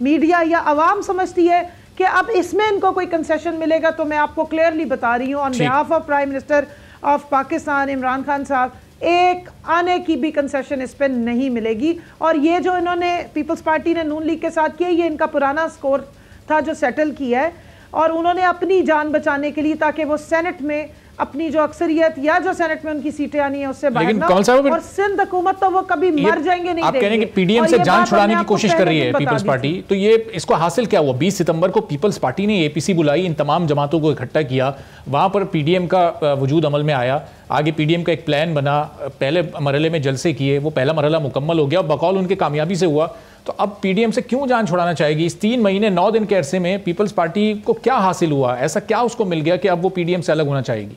मीडिया या आवाम समझती है कि अब इसमें इनको कोई कंसेशन मिलेगा, तो मैं आपको क्लियरली बता रही हूँ on behalf of prime minister of Pakistan Imran Khan साहब, एक आने की भी कंसेशन इस पर नहीं मिलेगी। और ये जो इन्होंने पीपल्स पार्टी ने नून लीग के साथ किया, ये इनका पुराना स्कोर था जो सेटल किया है, और उन्होंने अपनी जान बचाने के लिए, ताकि वो सेनेट में अपनी जो अक्सरियत या जो सेनेट में उनकी सीटें आनी है उससे बाहर ना, और सिंध हुकूमत तो वो कभी मर जाएंगे नहीं। आप कह रहे हैं कि पीडीएम से जान छुड़ाने की कोशिश कर रही है पीपल्स पार्टी, तो ये इसको हासिल क्या हुआ? 20 सितंबर को पीपल्स पार्टी ने एपीसी बुलाई, इन तमाम जमातों को इकट्ठा किया, वहां पर पीडीएम का वजूद अमल में आया, आगे पीडीएम का एक प्लान बना, पहले मरहले में जलसे किए, वो पहला मरहला मुकम्मल हो गया, बकौल उनके कामयाबी से हुआ। तो अब पीडीएम से क्यों जान छुड़ाना चाहेगी? इस 3 महीने 9 दिन के अरसे में पीपल्स पार्टी को क्या हासिल हुआ? ऐसा क्या उसको मिल गया कि अब वो पीडीएम से अलग होना चाहेगी?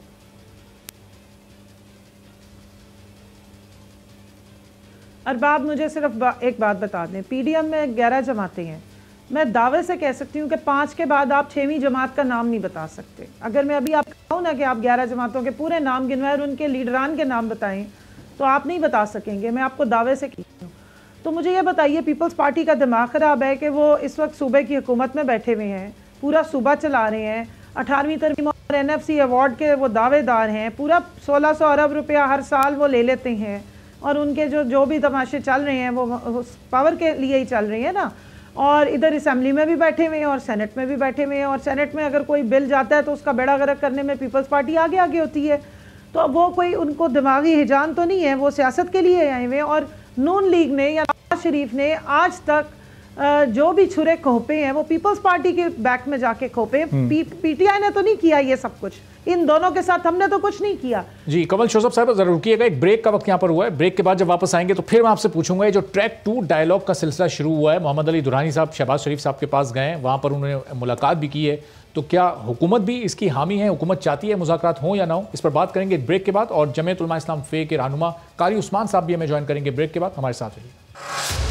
अरबाब, मुझे सिर्फ एक बात बता दें, पीडीएम में 11 जमातें हैं, मैं दावे से कह सकती हूँ कि 5 के बाद आप 6वीं जमात का नाम नहीं बता सकते। अगर मैं अभी आपको कहूँ ना कि आप 11 जमातों के पूरे नाम गिनवाएं और उनके लीडरान के नाम बताएं, तो आप नहीं बता सकेंगे, मैं आपको दावे से कहती हूँ। तो मुझे ये बताइए, पीपल्स पार्टी का दिमाग ख़राब है कि वो इस वक्त सूबे की हुकूमत में बैठे हुए हैं, पूरा सूबा चला रहे हैं, 18वीं तरमीम और NFC अवार्ड के वो दावेदार हैं, पूरा 1600 अरब रुपया हर साल वो ले लेते हैं, और उनके जो भी तमाशे चल रहे हैं वो पावर के लिए ही चल रहे हैं ना। और इधर असेंबली में भी बैठे हुए हैं और सेनेट में भी बैठे हुए हैं, और सेनेट में अगर कोई बिल जाता है तो उसका बेड़ा गर्क करने में पीपल्स पार्टी आगे आगे होती है। तो वो कोई उनको दिमागी हिजान तो नहीं है, वो सियासत के लिए आए हुए हैं। और नून लीग ने या नवाज शरीफ ने आज तक जो भी छुरे खोपे हैं वो पीपल्स पार्टी के बैक में जाके खोपे, पीटीआई ने तो नहीं किया ये सब कुछ, इन दोनों के साथ हमने तो कुछ नहीं किया। जी कमल शोसफ साहब जरूर रुकिएगा, एक ब्रेक का वक्त यहाँ पर हुआ है, ब्रेक के बाद जब वापस आएंगे तो फिर मैं आपसे पूछूंगा ये जो ट्रैक 2 डायलॉग का सिलसिला शुरू हुआ है, मोहम्मद अली दुरानी साहब शहबाज शरीफ साहब के पास गए, वहां पर उन्होंने मुलाकात भी की है, तो क्या हुकूमत भी इसकी हामी है, हुकूमत चाहती है मुज़ाकरात हो या ना हो, इस पर बात करेंगे ब्रेक के बाद। और जमीयत उलमा इस्लाम फे के रहनुमा कारी उस्मान साहब भी हमें ज्वाइन करेंगे ब्रेक के बाद, हमारे साथ रहिए।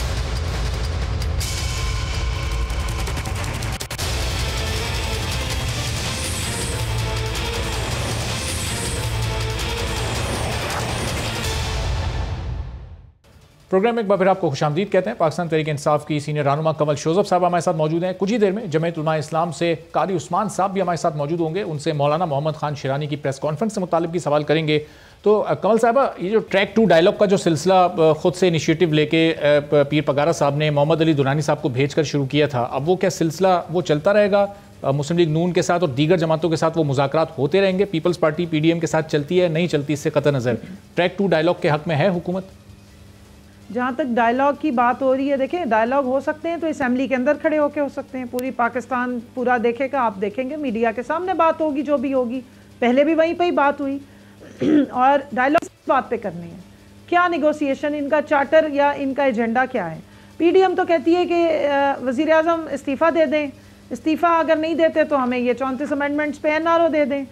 प्रोग्राम में एक बार फिर आपको खुशामदीद कहते हैं। पाकिस्तान तहरीक इंसाफ की सीनियर रहनुमा कमल शोजब साहब हमारे साथ मौजूद हैं। कुछ ही देर में जमीयत उलमा इस्लाम से कारी उस्मान साहब भी हमारे साथ मौजूद होंगे। उनसे मौलाना मोहम्मद खान शिरानी की प्रेस कॉन्फ्रेंस से मुतालिक भी सवाल करेंगे। तो कमल साहबा, ये जो ट्रैक टू डायलॉग का जो सिलसिला खुद से इनिशिएटिव लेके पीर पगारा साहब ने मोहम्मद अली दुरानी साहब को भेजकर शुरू किया था, अब वो क्या सिलसिला वो चलता रहेगा? मुस्लिम लीग नून के साथ और दीगर जमातों के साथ वो मुज़ाकरात होते रहेंगे? पीपल्स पार्टी पीडीएम के साथ चलती है, नहीं चलती, इससे कतई नज़र ट्रैक टू डायलॉग के हक में है हुकूमत? जहाँ तक डायलॉग की बात हो रही है, देखें, डायलॉग हो सकते हैं तो असेंबली के अंदर खड़े होकर हो सकते हैं। पूरी पाकिस्तान पूरा देखेगा, आप देखेंगे, मीडिया के सामने बात होगी, जो भी होगी। पहले भी वहीं पे ही बात हुई और डायलॉग बात पे करने हैं। क्या निगोसिएशन, इनका चार्टर या इनका एजेंडा क्या है? पीडीएम तो कहती है कि वज़ीर आज़म इस्तीफ़ा दे दें, इस्तीफ़ा अगर नहीं देते तो हमें ये 34 अमेंडमेंट्स पे एनआरओ दे दें।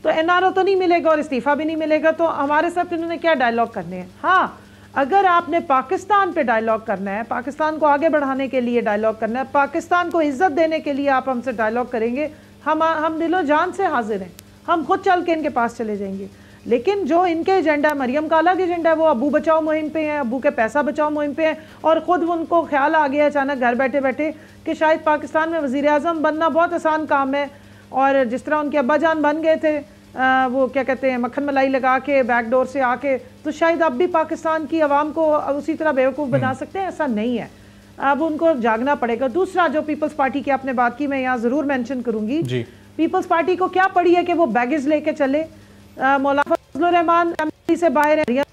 तो एनआरओ तो नहीं मिलेगा और इस्तीफ़ा भी नहीं मिलेगा, तो हमारे साथ इन्होंने क्या डायलॉग करने हैं? हाँ, अगर आपने पाकिस्तान पे डायलॉग करना है, पाकिस्तान को आगे बढ़ाने के लिए डायलॉग करना है, पाकिस्तान को इज्जत देने के लिए आप हमसे डायलॉग करेंगे, हम दिलो जान से हाजिर हैं, हम खुद चल के इनके पास चले जाएंगे। लेकिन जो इनके एजेंडा है, मरियम का अलग एजेंडा है, वो अबू बचाओ मुहिम पे हैं, अबू के पैसा बचाओ मुहिम पे हैं, और ख़ुद उनको ख्याल आ गया अचानक घर बैठे बैठे कि शायद पाकिस्तान में वज़ीर आज़म बनना बहुत आसान काम है। और जिस तरह उनके अब्बा जान बन गए थे, वो क्या कहते हैं, मक्खन मलाई लगा के बैकडोर से आके, तो शायद अब भी पाकिस्तान की आवाम को उसी तरह बेवकूफ़ बना सकते हैं। ऐसा नहीं है, अब उनको जागना पड़ेगा। दूसरा, जो पीपल्स पार्टी की आपने बात की, मैं यहाँ ज़रूर मेंशन करूँगी, पीपल्स पार्टी को क्या पड़ी है कि वो बैगेज लेके चले? मौलाना फजलुर रहमान असेंबली से बाहर हैं,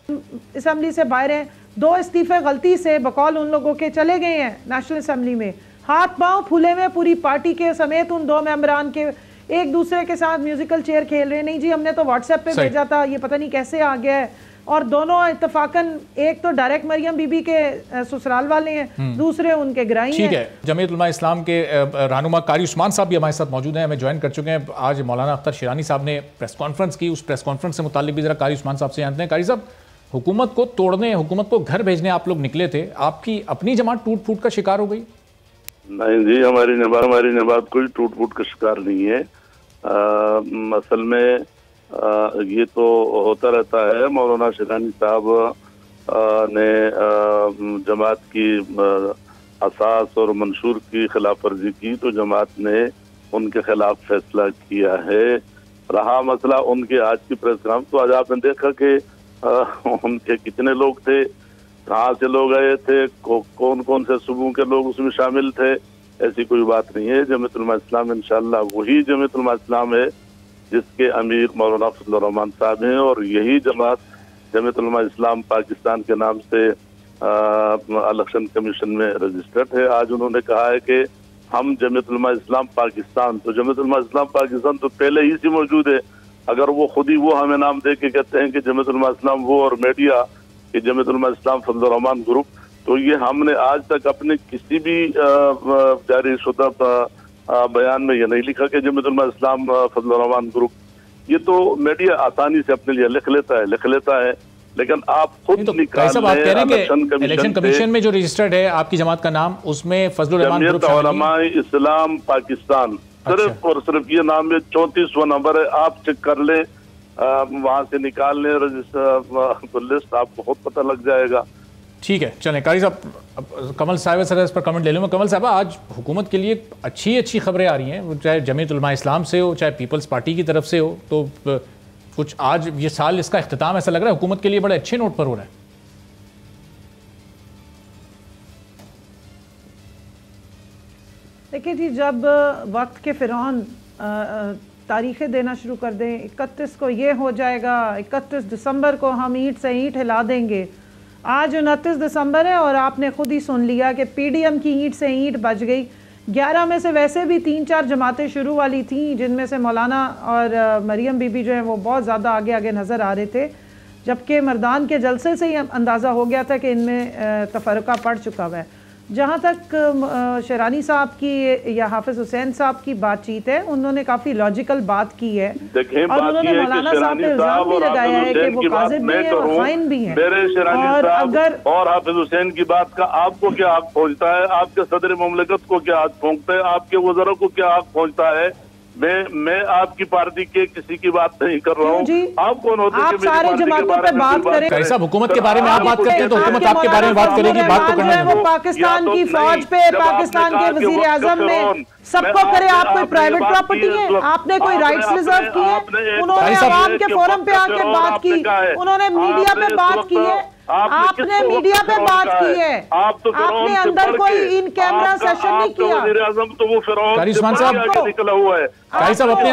असेंबली से बाहर हैं, 2 इस्तीफे गलती से बकौल उन लोगों के चले गए हैं नेशनल असेंबली में, हाथ पांव फूले हुए पूरी पार्टी के समेत उन 2 मेंबरान के, एक दूसरे के साथ म्यूजिकल चेयर खेल रहे हैं। नहीं जी, हमने तो व्हाट्सएप पे भेजा था, ये पता नहीं कैसे आ गया है। और दोनों इत्तफाकन, एक तो डायरेक्ट मरियम बीबी के ससुराल वाले हैं, दूसरे उनके ग्राही हैं। ठीक है, जमीयत उलमा इस्लाम के रहनुमा कारी उस्मान साहब भी हमारे साथ मौजूद हैं, हमें ज्वाइन कर चुके हैं। आज मौलाना अख्तर शिरानी साहब ने प्रेस कॉन्फ्रेंस की, उस प्रेस कॉन्फ्रेंस से मुताल्लिक भी जरा कारी उस्मान साहब से जानते हैं। कारी साहब, हुकूमत को तोड़ने, हुकूमत को घर भेजने आप लोग निकले थे, आपकी अपनी जमात टूट फूट का शिकार हो गई? नहीं जी, हमारी जमात कोई टूट फूट का शिकार नहीं है। असल में ये तो होता रहता है। मौलाना शिरानी साहब ने जमात की असास और मंशूर की खिलाफ वर्जी की, तो जमात ने उनके खिलाफ फैसला किया है। रहा मसला उनके आज की प्रेस कॉन्फ्रेंस, तो आज आपने देखा कि उनके कितने लोग थे, कहाँ से लोग आए थे, कौन कौन से सूबों के लोग उसमें शामिल थे। ऐसी कोई बात नहीं है। जमीयत उलमा इस्लाम इंशाअल्लाह वही जमीयत उलमा इस्लाम है जिसके अमीर मौलाना फजलुर रहमान साहब हैं, और यही जमात जमीयत उलमा इस्लाम पाकिस्तान के नाम से इलेक्शन कमीशन में रजिस्टर्ड है। आज उन्होंने कहा है कि हम जमीयत उलमा इस्लाम पाकिस्तान, तो जमीयत उलमा इस्लाम पाकिस्तान तो पहले ही से मौजूद है। अगर वो खुद ही वो हमें नाम दे के कहते हैं कि जमीयत उलमा इस्लाम वो, और मीडिया कि जमीयत उलमा इस्लाम फजलुर रहमान ग्रुप, तो ये हमने आज तक अपने किसी भी जारी शुदा बयान में ये नहीं लिखा कि जमीयत उलमा इस्लाम फजलुर रहमान ग्रुप। ये तो मीडिया आसानी से अपने लिए लिख लेता है, लेकिन आप खुद निकाल लें। आप कह रहे हैं कि इलेक्शन कमीशन में जो रजिस्टर्ड है आपकी जमात का नाम, उसमें फजलुर रहमान ग्रुप जमीयत उलमा इस्लाम पाकिस्तान सिर्फ और सिर्फ ये नाम है, 34वां नंबर है, आप चेक कर लें, वहां से निकाल लें रजिस्टर लिस्ट, आपको बहुत पता लग जाएगा। ठीक है, चलें कारी साहब, कमल साहब सर इस पर कमेंट ले लूँगा। कमल साहब, आज हुकूमत के लिए अच्छी खबरें आ रही हैं, चाहे जमीयत उलमा इस्लाम से हो, चाहे पीपल्स पार्टी की तरफ से हो, तो कुछ आज ये साल इसका इख्तिताम ऐसा लग रहा है हुकूमत के लिए बड़े अच्छे नोट पर हो रहा है। देखिए जी, जब वक्त के फ़िरौन तारीखें देना शुरू कर दें, 31 को ये हो जाएगा, 31 दिसंबर को हम ईंट से ईंट हिला देंगे। आज 29 दिसंबर है और आपने खुद ही सुन लिया कि पीडीएम की ईंट से ईंट बच गई। 11 में से वैसे भी 3-4 जमातें शुरू वाली थीं, जिनमें से मौलाना और मरियम बीबी जो हैं वो बहुत ज़्यादा आगे नज़र आ रहे थे, जबकि मर्दान के जलसे से ही अंदाज़ा हो गया था कि इनमें तफरका पड़ चुका हुआ है। जहाँ तक शिरानी साहब की या हाफिज हुसैन साहब की बातचीत है, उन्होंने काफ़ी लॉजिकल बात की है, और उन्होंने मौलाना साहब पे इल्ज़ाम भी लगाया है कि वो काज़िब भी हैं और खाइन भी हैं। और अगर और हाफिज हुसैन की बात का आपको क्या हक पहुँचता है? आपके सदर मुमलिकत को क्या हक पहुँचता है? आपके वज़रा को क्या हक पहुँचता है मैं आपकी पार्टी के किसी की बात नहीं कर रहा हूँ। आप कौन होते हैं? आप सारे जमातों पे बात करें। कारी साहब हुकूमत के बारे में आप बात करते हैं तो हुकूमत आपके बारे में बात करेगी, बात तो करना है। वो पाकिस्तान की फौज पे, पाकिस्तान के वजीर आजम में सबको करे। आप कोई प्राइवेट प्रॉपर्टी है? आपने कोई राइट्स रिजर्व किए? उन्होंने आवाम के फोरम पे आके बात की, उन्होंने मीडिया पे बात की है, आपने मीडिया पे बात की है, आपने अंदर कोई इन कैमरा सेशन नहीं किया। तो वो कारी उस्मान साहब निकला हुआ है। कारी साहब अपनी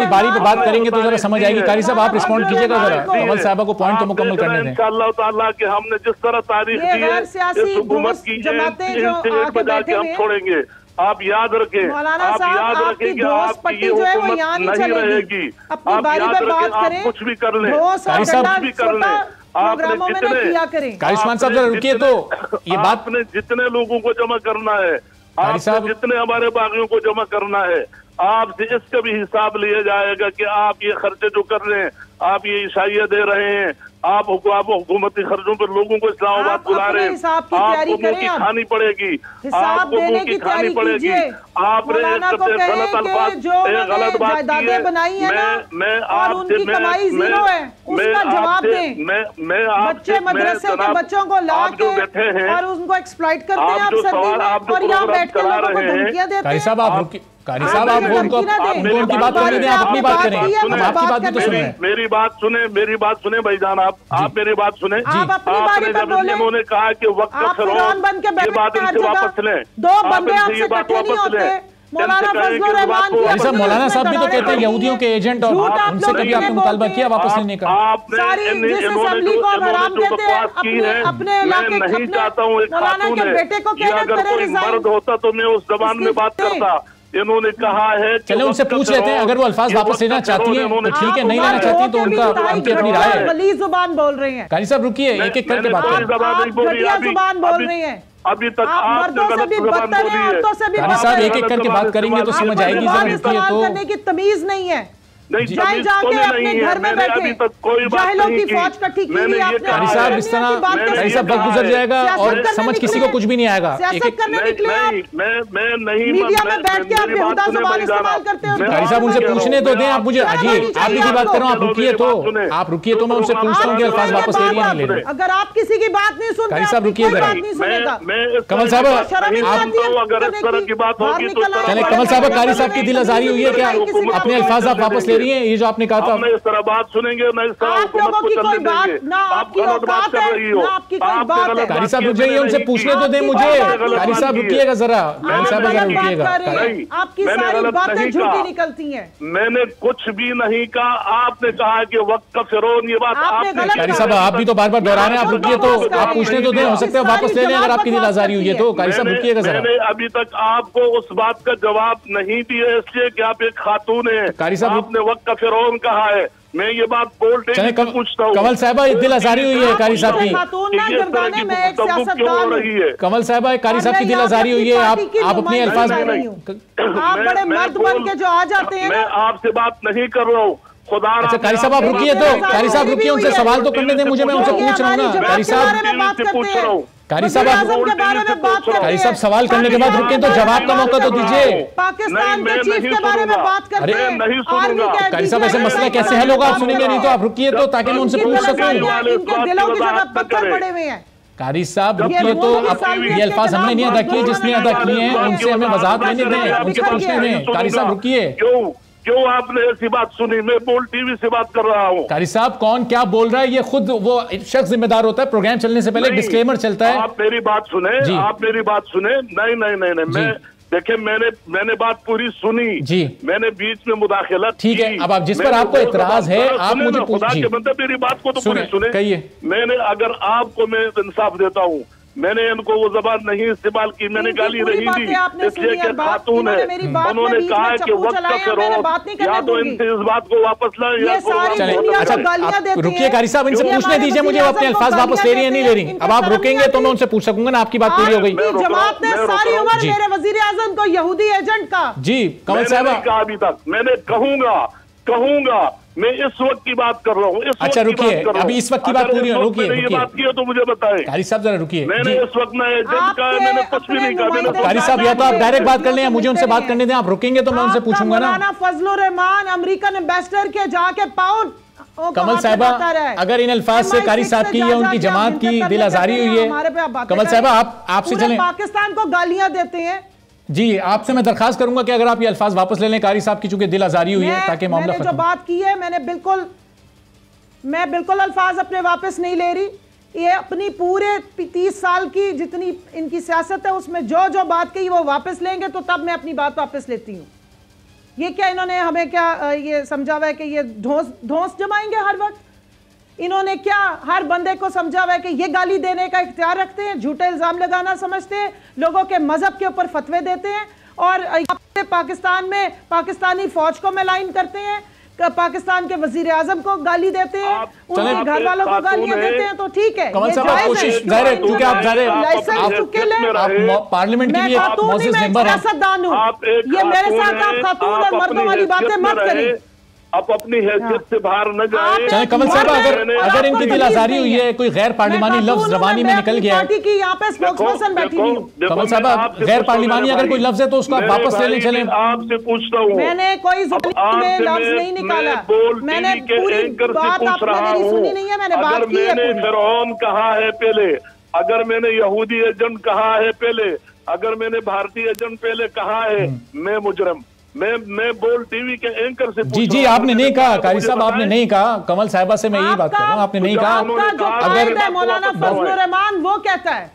बारी पे बात करेंगे तो जरा समझ आएगी। कारी साहब आप रिस्पॉन्ड कीजिएगा जरा, कमल साहबा को पॉइंट तो मुकम्मल करने दें। इंशाअल्लाह ताला कि हमने जिस तरह तारीख दी है इस हुकूमत की इंस्टीट्यूट बजा के हम छोड़ेंगे। आप याद रखें, आप याद रखें कि आपकी ये हुकूमत नहीं रहेगी। आप याद रखें, आप कुछ भी कर लें, कुछ भी कर लें। आपने जितने कारी उस्मान साहब जरा रुकिए तो ये बात, आपने जितने लोगों को जमा करना है, आपने जितने हमारे बागियों को जमा करना है, आपसे इसका भी हिसाब लिया जाएगा कि आप ये खर्चे जो कर रहे हैं, आप ये ईसाइया दे रहे हैं, आप हुकूमती खर्चों पर लोगों को इस्लामाबाद बुला रहे हैं, आपको मुंह की खानी पड़ेगी, आपको मुंह की खानी पड़ेगी। आपने गलत अल्फाज, गलत बात की है। मैं आपसे बच्चे मदरसे के बच्चों को ला के बैठे हैं और उनको एक्सप्लॉइट करते हैं आप सर्दी में, और यहाँ बैठ के लोगों को धमकियां देते हैं। कारी साहब आप रुकिए, कारी साहब आप उनकी बात करने दें, आप अपनी बात करें, हम आपकी बात भी तो सुन रहे हैं। मेरी बात सुने भाईजान, आप मेरी बात सुने। आपने जब इन्होंने कहा कि वक्त ये बात इनसे वापस लें, दो बंदे आपसे इकट्ठे नहीं होते। मौलाना साहब भी तो कहते हैं यहूदियों के एजेंट, और उनसे कभी आपने मुतालबा किया वापस लेने का? अपने नहीं चाहता हूँ एक खातून है, अगर कोई मर्द होता तो मैं उस जबान में बात करता। इन्होंने कहा है, चले उनसे पूछ लेते हैं, अगर वो अल्फाज वापस लेना चाहती हैं तो ठीक है, नहीं लेना चाहती तो उनकी अपनी राय है। वली जुबान बोल रही हैं। कारी साहब रुकिए, एक एक करके बात करें। जुबान बोल रही हैं। अभी तक आपने गलत जुबान बोली है। कारी साहब एक एक करके बात करेंगे तो समझ आएगी। जरा रुकिए तो, करने की तमीज नहीं है। नहीं, जाके अपने घर में बैठे अभी तक कोई बात नहीं की। मैंने ये कारी साहब इस तरह, कारी साहब वक्त गुजर जाएगा और समझ किसी को कुछ भी नहीं आएगा। मैं नहीं मीडिया में बैठ के आप बेहुदा ज़ुबान इस्तेमाल करते हो। कारी साहब उनसे पूछने तो दें, आप मुझे अजी आप की बात कर रहा हूँ, आप रुकिए तो, आप रुकिए तो मैं उनसे पूछता हूँ कि अल्फाज वापस ले रही है नहीं ले रही। अगर आप किसी की बात नहीं सुनते, कारी साहब रुकिए जरा। कमल साहब अगर इस तरह की बात होगी तो चले, कमल साहब कारी साहब की दिल आजारी हुई है क्या? अपने अल्फाज आप वापस ले रही हैं, ये जो आपने कहा था? मैं इस तरह बात सुनेंगे, मैं इस तरह हुकूमत को चलने देंगे। आप गलत बात कर रही हो। कारी साहब रुक जाइए, उनसे पूछने तो दें मुझे। कारी साहब रुकिएगा जरा, कारी साहब जरा रुकिएगा। आपकी सारी बातें झूठी निकलती हैं। मैंने कुछ भी नहीं कहा। आपने कहा कि वक्त का फिरौन, ये बात आपने। कारी साहब आप भी तो बार बार दोहरा रहे हैं, आप रुकिए तो, आप पूछने तो दें, हो सकता है वापस ले लें अगर आपकी दिल आजारी हुई है तो। कारी साहब रुकिएगा जरा। मैंने अभी तक आपको उस बात का जवाब नहीं दिया, इसलिए कि आप एक खातून है। कारी साहब आपने वक्त का फिरौन कहा है, मैं ये बात बोलते पूछता हूँ। कमल साहबा दिल आजारी हुई है कारी साहब की। क्यों हो रही है? कमल साहबा कारी साहब की दिल आजारी हुई है, आप अपने अल्फाज आप बड़े मर्द बन के जो आ जाते हैं। मैं आपसे बात नहीं कर रहा हूँ, खुदा। अच्छा कारी साहब आप रुकिए तो, कारी साहब रुकिए, उनसे सवाल तो करने दें मुझे, मैं उनसे पूछ रहा हूँ ना। कारी साहब पूछ रहा हूँ, कारी साहब कारी साहब सवाल करने के बाद रुकें तो जवाब का मौका तो दीजिए। पाकिस्तान के चीफ के बारे में बात करते हैं। नहीं सुनूंगा। कारी साहब ऐसे मसला कैसे हल होगा, आप सुनेंगे नहीं तो आप रुकिए तो, ताकि मैं उनसे पूछ सकूं। इनके दिलों की जगह पत्थर पड़े हुए हैं। कारी साहब रुकिए तो, अब ये अल्फाज हमने नहीं अदा किए, जिसने अदा किए हैं उनसे हमें वजाहत लेने दें, उनसे पूछने दें। कारी साहब रुकिए। क्यों आपने ऐसी बात सुनी? मैं बोल टीवी से बात कर रहा हूँ। कारी साहब कौन क्या बोल रहा है ये खुद वो शख्स जिम्मेदार होता है। प्रोग्राम चलने से पहले डिस्क्लेमर चलता है। आप मेरी बात सुने, आप मेरी बात सुने। नहीं मैं देखिए, मैंने बात पूरी सुनी जी, मैंने बीच में मुदाखलत ठीक है। अब आप जिस पर आपको इतराज है आप मुझे पूछिए। मेरी बात को तो पूरी सुने। कहिए। मैंने अगर आपको मैं इंसाफ देता हूँ, मैंने इनको वो जबान नहीं इस्तेमाल की, मैंने गाली नहीं दी, इसलिए कि खातून है। उन्होंने कहा कि वक्त का फिरौन, या तो इनसे इस बात को वापस लाएं या अच्छा रुकिए कारी साहब, इनसे पूछने दीजिए मुझे, अपने अल्फाज वापस ले रही है नहीं ले रही। अब आप रुकेंगे तो मैं उनसे पूछ सकूंगा ना, आपकी बात पूरी हो गई। जमात ने सारी उम्र मेरे वजीर आजम को यहूदी एजेंट का। जी कमल साहब अभी तक मैंने कहूंगा मैं इस वक्त की बात कर रहा हूँ। अच्छा रुकिए, अभी इस वक्त की बात पूरी रुकिए, ये बात की है तो मुझे बताएं। कारी साहब जरा रुकिए। मैंने इस वक्त ना एजेंट का मैंने कुछ भी नहीं कहा। कारी साहब या तो आप डायरेक्ट बात कर लें या मुझे उनसे बात करने दें। आप रुकेंगे तो मैं उनसे पूछूंगा ना। फजलुर रहमान अमेरिकन एम्बेसडर के जाके पाउंड कमल साहिबा, अगर इन अल्फाज से कारी साहब की या उनकी जमात की दिल आजारी हुई है, कमल साहिबा आपसे चलें। पाकिस्तान को गालियां देते हैं जी, आपसे मैं दरखास्त करूंगा कि अगर आप ये अल्फाज वापस ले लें कारी साहब की, चूंकि दिल आजारी हुई है, ताकि मामला जो बात की है मैं बिल्कुल अल्फाज अपने वापस नहीं ले रही। ये अपनी पूरे 30 साल की जितनी इनकी सियासत है उसमें जो बात कही वो वापस लेंगे तो तब मैं अपनी बात वापस लेती हूँ। ये क्या इन्होंने हमें क्या ये समझा हुआ है कि ये ढोंस जमाएंगे हर वक्त? इन्होंने क्या हर बंदे को समझा हुआ है कि ये गाली देने का इख्तियार रखते हैं, झूठे इल्जाम लगाना समझते हैं, लोगों के मजहब के ऊपर फतवे देते हैं और पाकिस्तान में पाकिस्तानी फौज को मेलाइन करते हैं, पाकिस्तान के वजीर आजम को गाली देते हैं, उनके घर वालों को गालियां देते हैं। तो ठीक है, कमल साहब आप कोशिश क्योंकि आप पार्लियामेंट के लिए मौजूद मेंबर हैं, सियासतदान हूं, ये मेरे साथ आप खातून और मर्दों वाली बातें मत करें। आप अपनी हैसियत से बाहर न जाएं। चले कमल साहब, अगर इनकी दिल आजारी हुई है, कोई गैर पार्लिमानी लफ्ज जबानी में निकल गया है, यहाँ पे स्पोक्सपर्सन बैठी हुई हूं। कमल साहब गैर पार्लिमानी अगर कोई लफ्ज है तो उसको आप वापस ले लें। चलें, आपसे पूछता हूँ, मैंने कोई में लफ्ज नहीं निकाला, मैंने पूरी बात आपने मेरी सुनी नहीं है, मैंने बात की है। फिरौन कहा है पहले, अगर मैंने यहूदी एजेंट कहा है पहले, अगर मैंने भारतीय एजेंट पहले कहा है, मैं मुजरम, मैं बोल टीवी के एंकर से जी आपने नहीं कहा कारी साहब, आपने नहीं कहा। कमल साहिबा से मैं यही बात कर रहा हूँ, आपने नहीं कहा। अगर मौलाना फजलुर रहमान वो कहता है,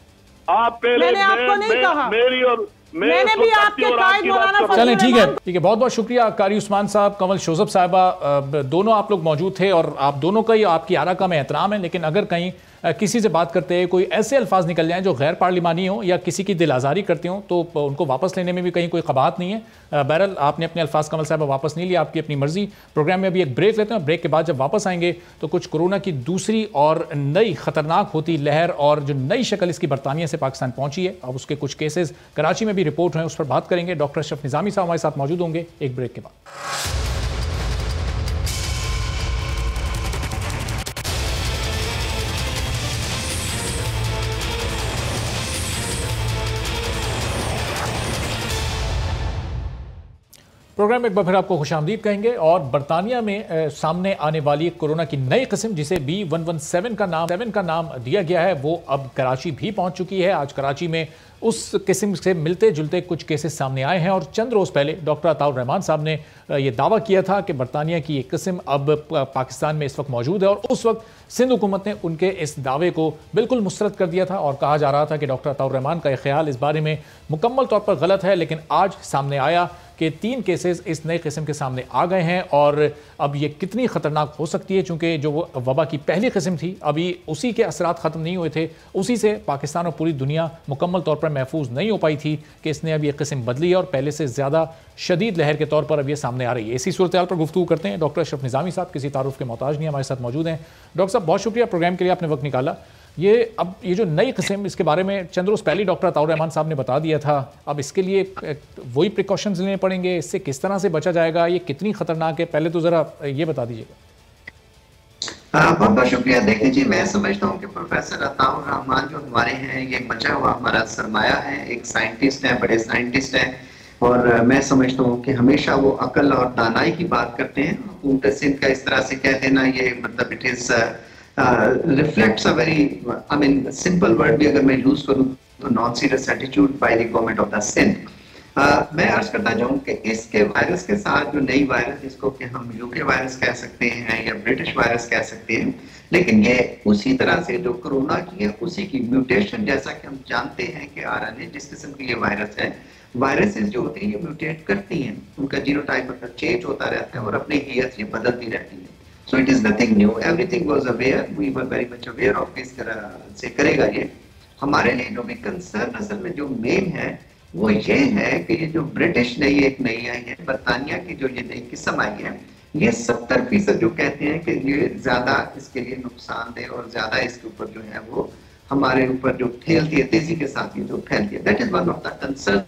आप पहले मैंने आपको नहीं कहा, मेरी और मैंने भी आपके कायद मौलाना फजलुर चलें ठीक है, बहुत बहुत शुक्रिया कारी उस्मान साहब, कमल शोजब साहिबा, दोनों आप लोग मौजूद थे और आप दोनों का ही आपकी आरा का मैं एहतराम है। लेकिन अगर कहीं किसी से बात करते हैं कोई ऐसे अल्फाज निकल जाएं जो गैर पार्लिमानी हो या किसी की दिल आज़ारी करते हो तो उनको वापस लेने में भी कहीं कोई क़बात नहीं है। बहरहाल आपने अपने अल्फाज कमल साहब वापस नहीं लिया, आपकी अपनी मर्जी। प्रोग्राम में अभी एक ब्रेक लेते हैं, ब्रेक के बाद जब वापस आएंगे तो कुछ कोरोना की दूसरी और नई ख़तरनाक होती लहर और जो नई शक्ल इसकी बरतानिया से पाकिस्तान पहुंची है, अब उसके कुछ केसेस कराची में भी रिपोर्ट हुए, उस पर बात करेंगे। डॉक्टर अशरफ निज़ामी साहब हमारे साथ मौजूद होंगे एक ब्रेक के बाद। प्रोग्राम में एक बार फिर आपको खुशामदीद कहेंगे और बरतानिया में सामने आने वाली कोरोना की नई किस्म जिसे B117 का नाम दिया गया है वो अब कराची भी पहुंच चुकी है। आज कराची में उस किस्म से मिलते जुलते कुछ केसेस सामने आए हैं और चंद रोज़ पहले डॉक्टर अताउर रहमान साहब ने यह दावा किया था कि बरतानिया की एक किस्म अब पाकिस्तान में इस वक्त मौजूद है और उस वक्त सिंध हुकूमत ने उनके इस दावे को बिल्कुल मुस्तरद कर दिया था और कहा जा रहा था कि डॉक्टर अताउर रहमान का यह ख्याल इस बारे में मुकम्मल तौर पर गलत है। लेकिन आज सामने आया कि 3 केसेस इस नए किस्म के सामने आ गए हैं और अब ये कितनी ख़तरनाक हो सकती है, चूँकि जो वबा की पहली किस्म थी अभी उसी के असरात ख़त्म नहीं हुए थे, उसी से पाकिस्तान और पूरी दुनिया मुकम्मल तौर पर महफूज नहीं हो पाई थी कि इसने अब ये किस्म बदली है और पहले से ज़्यादा शदीद लहर के तौर पर अब ये सामने आ रही है। इसी सूरत हाल पर गुफ्तगू करते हैं। डॉक्टर अशरफ निज़ामी साहब किसी तारुफ के मोहताज नहीं हमारे साथ मौजूद हैं। डॉक्टर साहब बहुत शुक्रिया प्रोग्राम के लिए आपने वक्त निकाला। ये जो नई किस्म इसके बारे में चंद रोज़ पहले डॉक्टर अताउर रहमान साहब ने बता दिया था, अब इसके लिए वही प्रिकॉशंस लेने पड़ेंगे, इससे किस तरह से बचा जाएगा, ये कितनी खतरनाक है, पहले तो ज़रा ये बता दीजिएगा। बहुत बहुत शुक्रिया। देखिए जी, मैं समझता हूँ कि प्रोफेसर अताउर रहमान जो हमारे हैं ये बचा हुआ हमारा सरमाया है, एक साइंटिस्ट है, बड़े साइंटिस्ट हैं और मैं समझता हूँ कि हमेशा वो अकल और दानाई की बात करते हैं। हुकूमत सिंध का इस तरह से कह देना ये मतलब it is reflects a very I mean simple word भी अगर मैं यूज करूँ तो non serious attitude by the government of the Sindh. मैं अर्ज करता जाऊँ कि इसके वायरस के साथ जो नई वायरस जिसको कि हम यूके वायरस कह सकते हैं या ब्रिटिश वायरस कह सकते हैं, लेकिन ये उसी तरह से जो कोरोना की है उसी की म्यूटेशन, जैसा कि हम जानते हैं कि RNA जिस किस्म की ये वायरस है, वायरसेस जो होती है ये म्यूटेट करती हैं, उनका जीनोटाइप का चेंज होता रहता है और अपनी हैसियत ये बदलती रहती है। So it is nothing new, everything was aware, we were very much aware of किस तरह से करेगा ये। हमारे लिए जो भी कंसर्न असल में जो मेन है वो ये है कि ये जो ब्रिटिश नई एक नई आई है, बरतानिया की जो ये नई किस्म आई है, ये 70% जो कहते हैं कि ये ज्यादा इसके लिए नुकसानदेह और ज्यादा इसके ऊपर जो है वो हमारे ऊपर जो फैलती है तेजी के साथ ये जो फैलती है, that is one of the concern.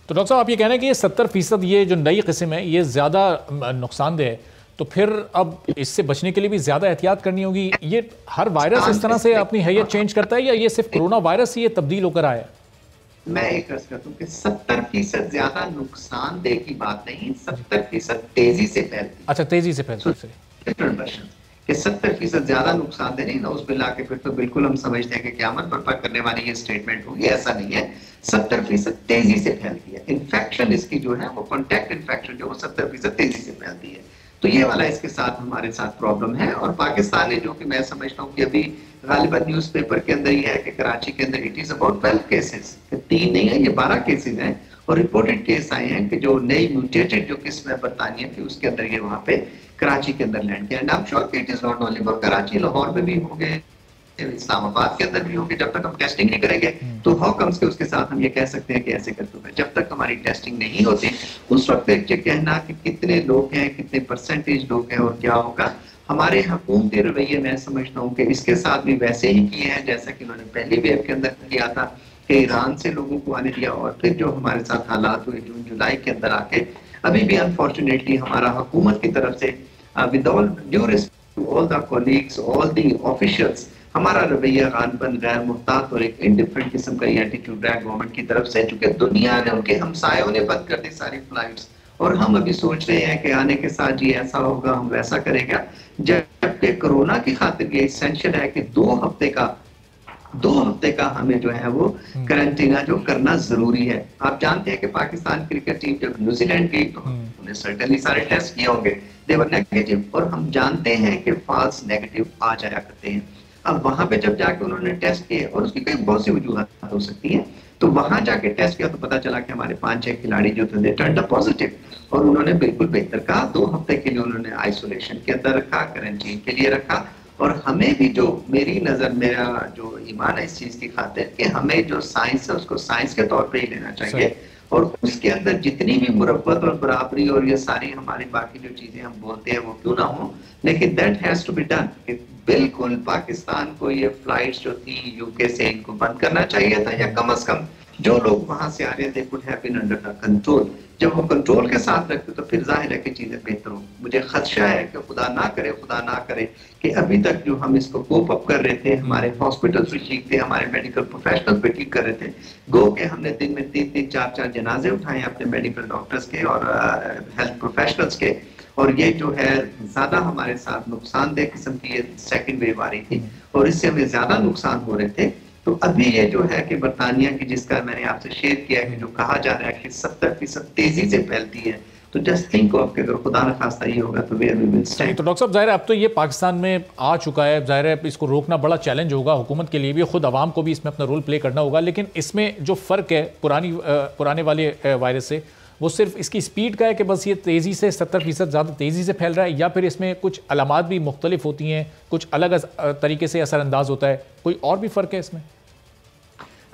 तो डॉक्टर साहब आप ये कह रहे हैं कि ये 70% ये जो नई किस्म है ये ज़्यादा नुकसानदेह है, तो फिर अब इससे बचने के लिए भी ज्यादा एहतियात करनी होगी। ये हर वायरस इस तरह से अपनी हैयत चेंज करता है या ये सिर्फ कोरोना वायरस ही ये तब्दील होकर आया है? मैं एक अर्ज करता हूँ कि 70% ज्यादा नुकसानदेह की बात नहीं, 70% तेजी से फैलती। अच्छा, तेजी से फैलती है कि 70% ज्यादा नुकसानदेह नहीं ना, उसमें लाके फिर तो बिल्कुल हम समझते हैं कि क़यामत बर्पा करने वाली ये स्टेटमेंट होगी, ऐसा नहीं है। 70% तेजी से फैलती है। इन्फेक्शन इसकी जो है वो कॉन्टैक्ट इन्फेक्शन जो 70% तेजी से फैलती है। तो ये वाला इसके साथ हमारे साथ प्रॉब्लम है। और पाकिस्तान ने, जो कि मैं समझता हूँ कि अभी गालिबन न्यूज़पेपर के अंदर ही है कि कराची के अंदर इट इज अबाउट 12 केसेस, 3 नहीं है, ये 12 केसेस हैं। और रिपोर्टेड केस आए हैं कि जो नई म्यूटेटेड जो किस्म है बरतानिया की, उसके अंदर ये वहां पे कराची के अंदर लैंड किया। एंड आई एम श्योर कि it is not only for Karachi, Lahore में भी होंगे, इस्लामाबाद के अंदर भी होंगे। जब तक हम टेस्टिंग नहीं करेंगे तो हाउ कम्स के उसके साथ हम ये कह सकते हैं कि ऐसे करते हुए, जब तक हमारी टेस्टिंग नहीं होती उस वक्त ये कहना कि कितने लोग हैं, कितने परसेंटेज लोग हैं और क्या होगा, हमारे हुकूमती रवैये मैं समझता हूँ कि इसके साथ भी वैसे ही किए हैं जैसा कि उन्होंने पहली वेव के अंदर किया था कि ईरान से लोगों को आने दिया। और फिर जो हमारे साथ हालात हुए जून जुलाई के अंदर आके, अभी भी अनफॉर्चुनेटली हमारा हुकूमत की तरफ से with all due respect to all the colleagues, all the officials, हमारा रवैया गालिबन गैर मुहतात और एक इंडिफरेंट किस्म का एटीट्यूड है गवर्नमेंट की तरफ से, चूंकि दुनिया ने, उनके हमसायों ने बंद कर दी सारी फ्लाइट्स, और हम अभी सोच रहे हैं कि आने के साथ जी ऐसा होगा, हम वैसा करेगा, जबकि कोरोना की खातिर ये एसेंशियल है कि 2 हफ्ते का हमें जो है वो क्वारंटीना जो करना जरूरी है। आप जानते हैं कि पाकिस्तान क्रिकेट टीम जब न्यूजीलैंड गई तो उन्हें सर्टेनली सारे टेस्ट किए होंगे, दे वर नेगेटिव, और हम जानते हैं कि फॉल्स नेगेटिव आ जाया करते हैं। अब वहां पे जब जाके उन्होंने टेस्ट किए, और उसकी कई बहुत सी वजूहत हो सकती है, तो वहां जाके टेस्ट किया तो पता चला कि हमारे 5-6 खिलाड़ी जो थे टर्न्ड अप पॉजिटिव, और उन्होंने बिल्कुल बेहतर कहा, 2 हफ्ते के लिए उन्होंने आइसोलेशन के अंदर रखा, क्वारंटीन के लिए रखा। और हमें भी, जो मेरी नजर, मेरा जो ईमान है इस चीज की खातिर कि हमें जो साइंस है उसको साइंस के तौर पे ही लेना चाहिए, और उसके अंदर जितनी भी मुरब्बत और बराबरी और ये सारी हमारी बाकी जो चीजें हम बोलते हैं वो क्यों ना हो, लेकिन that has to be done. बिल्कुल पाकिस्तान को ये फ्लाइट्स जो थी यूके से, इनको बंद करना चाहिए था, या कम से कम जो लोग वहां से आ रहे थे could have been under control. जब वो कंट्रोल के साथ रखते तो फिर जाहिर है कि चीजें बेहतर हो। मुझे खदशा है कि खुदा ना करे कि अभी तक जो हम इसको कोप अप कर रहे थे, हमारे हॉस्पिटल्स भी ठीक थे, हमारे मेडिकल प्रोफेशनल्स भी ठीक कर रहे थे, गो के हमने दिन में 3-3, 4-4 जनाजे उठाए अपने मेडिकल डॉक्टर्स के और हेल्थ प्रोफेशनल्स के, और ये जो है ज्यादा हमारे साथ नुकसानदेह किस्म की ये सेकंड वेव आ रही थी, और इससे हमें ज्यादा नुकसान हो रहे थे। तो अभी ये जो है कि बरतानिया की, जिसका मैंने आपसे शेयर किया है कि जो कहा जा रहा है कि 70% तेजी से फैलती है, तो जस्ट थिंक ऑफ कि अगर खुदा न खास्ता ये होगा तो वेयर वी विल स्टैंड। तो डॉक्टर साहब, जाहिर है अब तो ये पाकिस्तान में आ चुका है, जाहिर है इसको रोकना बड़ा चैलेंज होगा, हुकूमत के लिए भी, खुद आवाम को भी इसमें अपना रोल प्ले करना होगा। लेकिन इसमें जो फ़र्क है पुराने वाले वायरस से, वो सिर्फ इसकी स्पीड का है कि बस ये तेज़ी से 70% ज़्यादा तेज़ी से फैल रहा है, या फिर इसमें कुछ अलामात भी मुख्तलिफ होती हैं, कुछ अलग तरीके से असरअंदाज होता है, कोई और भी फ़र्क है इसमें?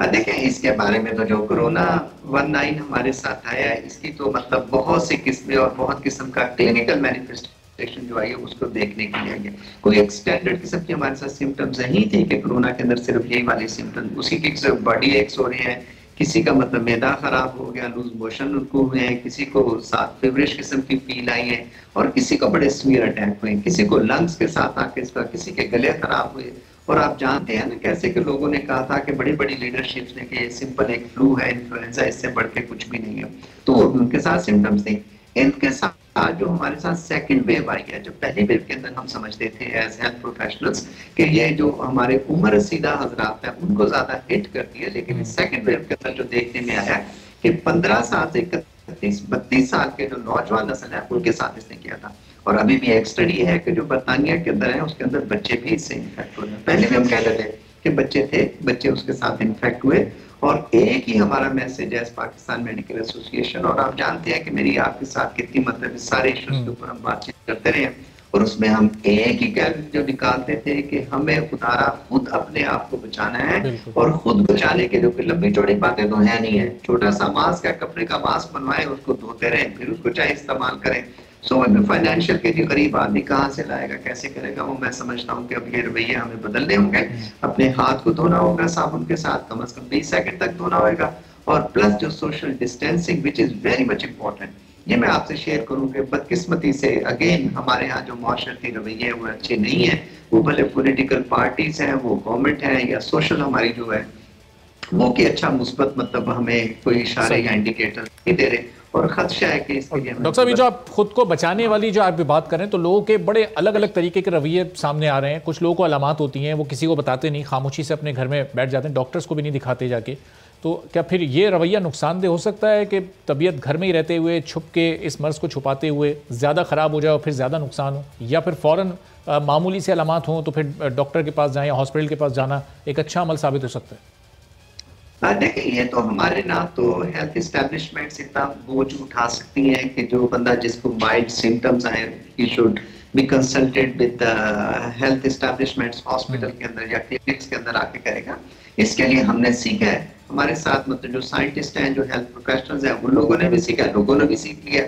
देखिए, इसके बारे में तो जो कोरोना 19 हमारे साथ आया है, इसकी तो मतलब बहुत सी किस्में और बहुत किस्म का क्लिनिकल मैनिफेस्टेशन जो आई है उसको देखने के लिए है। कोई एक स्टैंडर्ड किस्म की हमारे साथ सिम्टम्स नहीं थी कि कोरोना के अंदर सिर्फ यही वाले सिम्टम्स, उसी की बॉडी एक्स हो रहे हैं, किसी का मतलब मैदा खराब हो गया, लूज मोशन उनको हुए हैं, किसी को साथ फेवरिश किस्म की फील आई है, और किसी को बड़े सीवियर अटैक हुए, किसी को लंग्स के साथ आके इसका, किसी के गले खराब हुए। और आप जानते हैं ना कैसे कि लोगों ने कहा था कि बड़ी बड़ी लीडरशिप्स ने कि ये सिंपल एक फ्लू है, इन्फ्लुएंजा, इससे बढ़ के कुछ भी नहीं है, तो उनके साथ सिम्टम्स थे। इनके साथ जो हमारे साथ सेकंड वेव आई है, जो पहली वेव के अंदर हम समझते थे एज हेल्थ प्रोफेशनल्स कि ये जो हमारे उम्र रसीदा हजरात हैं उनको ज्यादा हिट करती है, लेकिन इस सेकंड वेव के अंदर जो देखने में आया कि 15 साल से 31-32 साल के जो नौजवान नस्ल है उनके साथ इसने किया था। और अभी भी एक स्टडी है कि जो बरतानिया के अंदर है उसके अंदर बच्चे भी इससे इन्फेक्ट हुए। पहले भी हम कहते थे कि बच्चे उसके साथ इन्फेक्ट हुए। और एक ही हमारा मैसेज है पाकिस्तान मेडिकल एसोसिएशन, और आप जानते हैं कि मेरी आपके साथ कितनी मतलब सारे इश्यूज के ऊपर हम बातचीत करते रहे, और उसमें हम एक ही कैल्कुलेट जो निकालते थे कि हमें खुद अपने आप को बचाना है, और खुद बचाने के लिए लंबी चौड़ी बातें तो है नहीं है। छोटा सा मास्क है, कपड़े का मास्क बनवाए, उसको धोते रहे, फिर उसको चाहे इस्तेमाल करें। सो फाइनेंशियल के लिए गरीब आदमी कहाँ से लाएगा, कैसे करेगा, वो मैं समझता हूँ कि अब ये रवैये हमें बदलने होंगे। अपने हाथ को धोना होगा साबुन के साथ, कम से कम 20 सेकंड तक धोना होगा, और प्लस जो social distancing which is very much important, ये मैं आपसे शेयर करूं कि बदकिस्मती से अगेन हमारे यहाँ जो माशरती रवैये हैं वो अच्छे नहीं है। वो भले पॉलिटिकल पार्टीज हैं, वो गवर्नमेंट है या सोशल हमारी जो है वो कि अच्छा मुस्बत मतलब हमें कोई इशारे या इंडिकेटर नहीं दे रहे, और खदशा है कि इसके लिए डॉक्टर साहब, ये जो आप खुद को बचाने वाली जो आप बात कर रहे हैं, तो लोगों के बड़े अलग अलग तरीके के रवैये सामने आ रहे हैं। कुछ लोगों को अलामात होती हैं, वो किसी को बताते नहीं, खामोशी से अपने घर में बैठ जाते हैं, डॉक्टर्स को भी नहीं दिखाते जाके। तो क्या फिर ये रवैया नुकसानदेह हो सकता है कि तबीयत घर में ही रहते हुए छुप के इस मर्ज़ को छुपाते हुए ज़्यादा ख़राब हो जाए और फिर ज़्यादा नुकसान हो, या फिर फ़ौरन मामूली से अलामात हों तो फिर डॉक्टर के पास जाएँ या हॉस्पिटल के पास जाना एक अच्छा अमल साबित हो सकता है? देखिए, ये तो हमारे ना तो हेल्थ एस्टेब्लिशमेंट्स इतना बोझ उठा सकती हैं कि जो बंदा जिसको माइल्ड सिम्टम्स आए he should be consulted with health establishments, hospital के अंदर या क्लिनिक्स के अंदर आके करेगा। इसके लिए हमने सीखा है, हमारे साथ मतलब जो साइंटिस्ट हैं, जो हेल्थ प्रोफेशनल्स हैं, उन लोगों ने भी सीखा, लोगों ने भी सीख लिया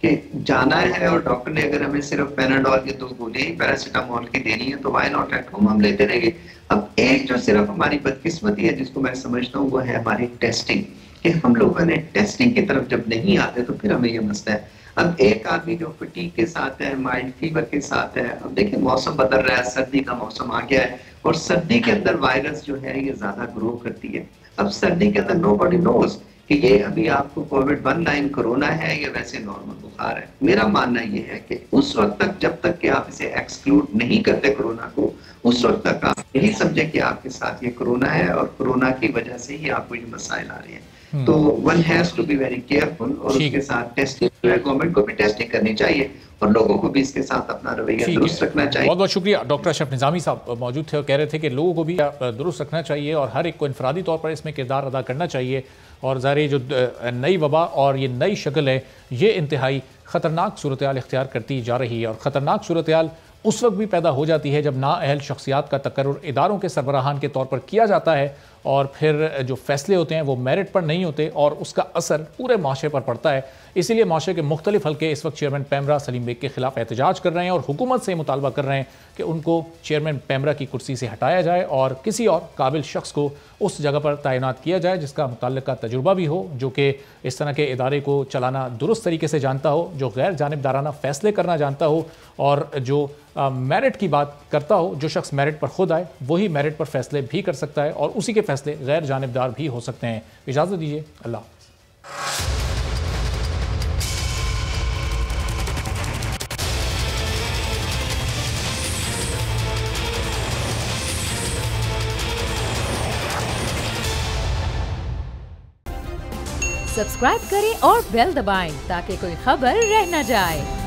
कि जाना है और डॉक्टर ने अगर हमें सिर्फ पैराडोल की 2 गोलियां पैरासीटामोल की देनी है तो व्हाई नॉट एट होम, हम लेते रहेंगे। अब एक जो सिर्फ हमारी बदकिस्मती है जिसको मैं समझता हूँ वो है हमारी टेस्टिंग, कि हम लोगों ने टेस्टिंग की तरफ जब नहीं आते तो फिर हमें ये मसला है। अब एक आदमी जो फटीग के साथ है, माइल्ड फीवर के साथ है, अब देखिए मौसम बदल रहा है, सर्दी का मौसम आ गया है और सर्दी के अंदर वायरस जो है ये ज्यादा ग्रो करती है। अब सर्दी के अंदर नोबडी नोज कि ये अभी आपको कोविड-19 कोरोना है या वैसे नॉर्मल बुखार है। मेरा मानना ये है कि उस वक्त तक जब तक कि आप इसे एक्सक्लूड नहीं करते कोरोना को, उस वक्त तक आप यही समझे कि आपके साथ ये कोरोना है और कोरोना की वजह से ही आपको ये मसाइल आ रहे हैं। तो one has to be very careful, और उसके साथ टेस्टिंग, गवर्नमेंट को भी टेस्टिंग करनी चाहिए और लोगों को भी इसके साथ अपना रवैया दुरुस्त रखना चाहिए। बहुत बहुत शुक्रिया। डॉक्टर अशरफ निज़ामी साहब मौजूद थे और कह रहे थे कि लोगों को भी दुरुस्त रखना चाहिए और हर एक को इनफरादी तौर पर इसमें किरदार अदा करना चाहिए। और ज़ाहिर जो नई वबा और ये नई शक्ल है, ये इंतहाई ख़तरनाक सूरत हाल इख्तियार करती जा रही है, और ख़तरनाक सूरत हाल उस वक्त भी पैदा हो जाती है जब नाअहल शख्सियात का तकर्रुर इदारों के सरबराहान के तौर पर किया जाता है और फिर जो फैसले होते हैं वो मेरिट पर नहीं होते और उसका असर पूरे माशरे पर पड़ता है। इसीलिए माशरे के मुख्तलिफ हल्के इस वक्त चेयरमैन पैमरा सलीम बेग के खिलाफ एहतजाज कर रहे हैं और हुकूमत से मुतालबा कर रहे हैं कि उनको चेयरमैन पैमरा की कुर्सी से हटाया जाए और किसी और काबिल शख्स को उस जगह पर तैनात किया जाए जिसका मुतल्लिका तजुर्बा भी हो, जो कि इस तरह के इदारे को चलाना दुरुस्त तरीके से जानता हो, जो गैर जानिबदाराना फैसले करना जानता हो और जो मेरिट की बात करता हो। जो शख्स मेरिट पर खुद आए वही मेरिट पर फैसले भी कर सकता है और उसी के फैसले गैर जानिबदार भी हो सकते हैं। इजाज़त दीजिए, अल्लाह। सब्सक्राइब करें और बेल दबाएं ताकि कोई खबर रह न जाए।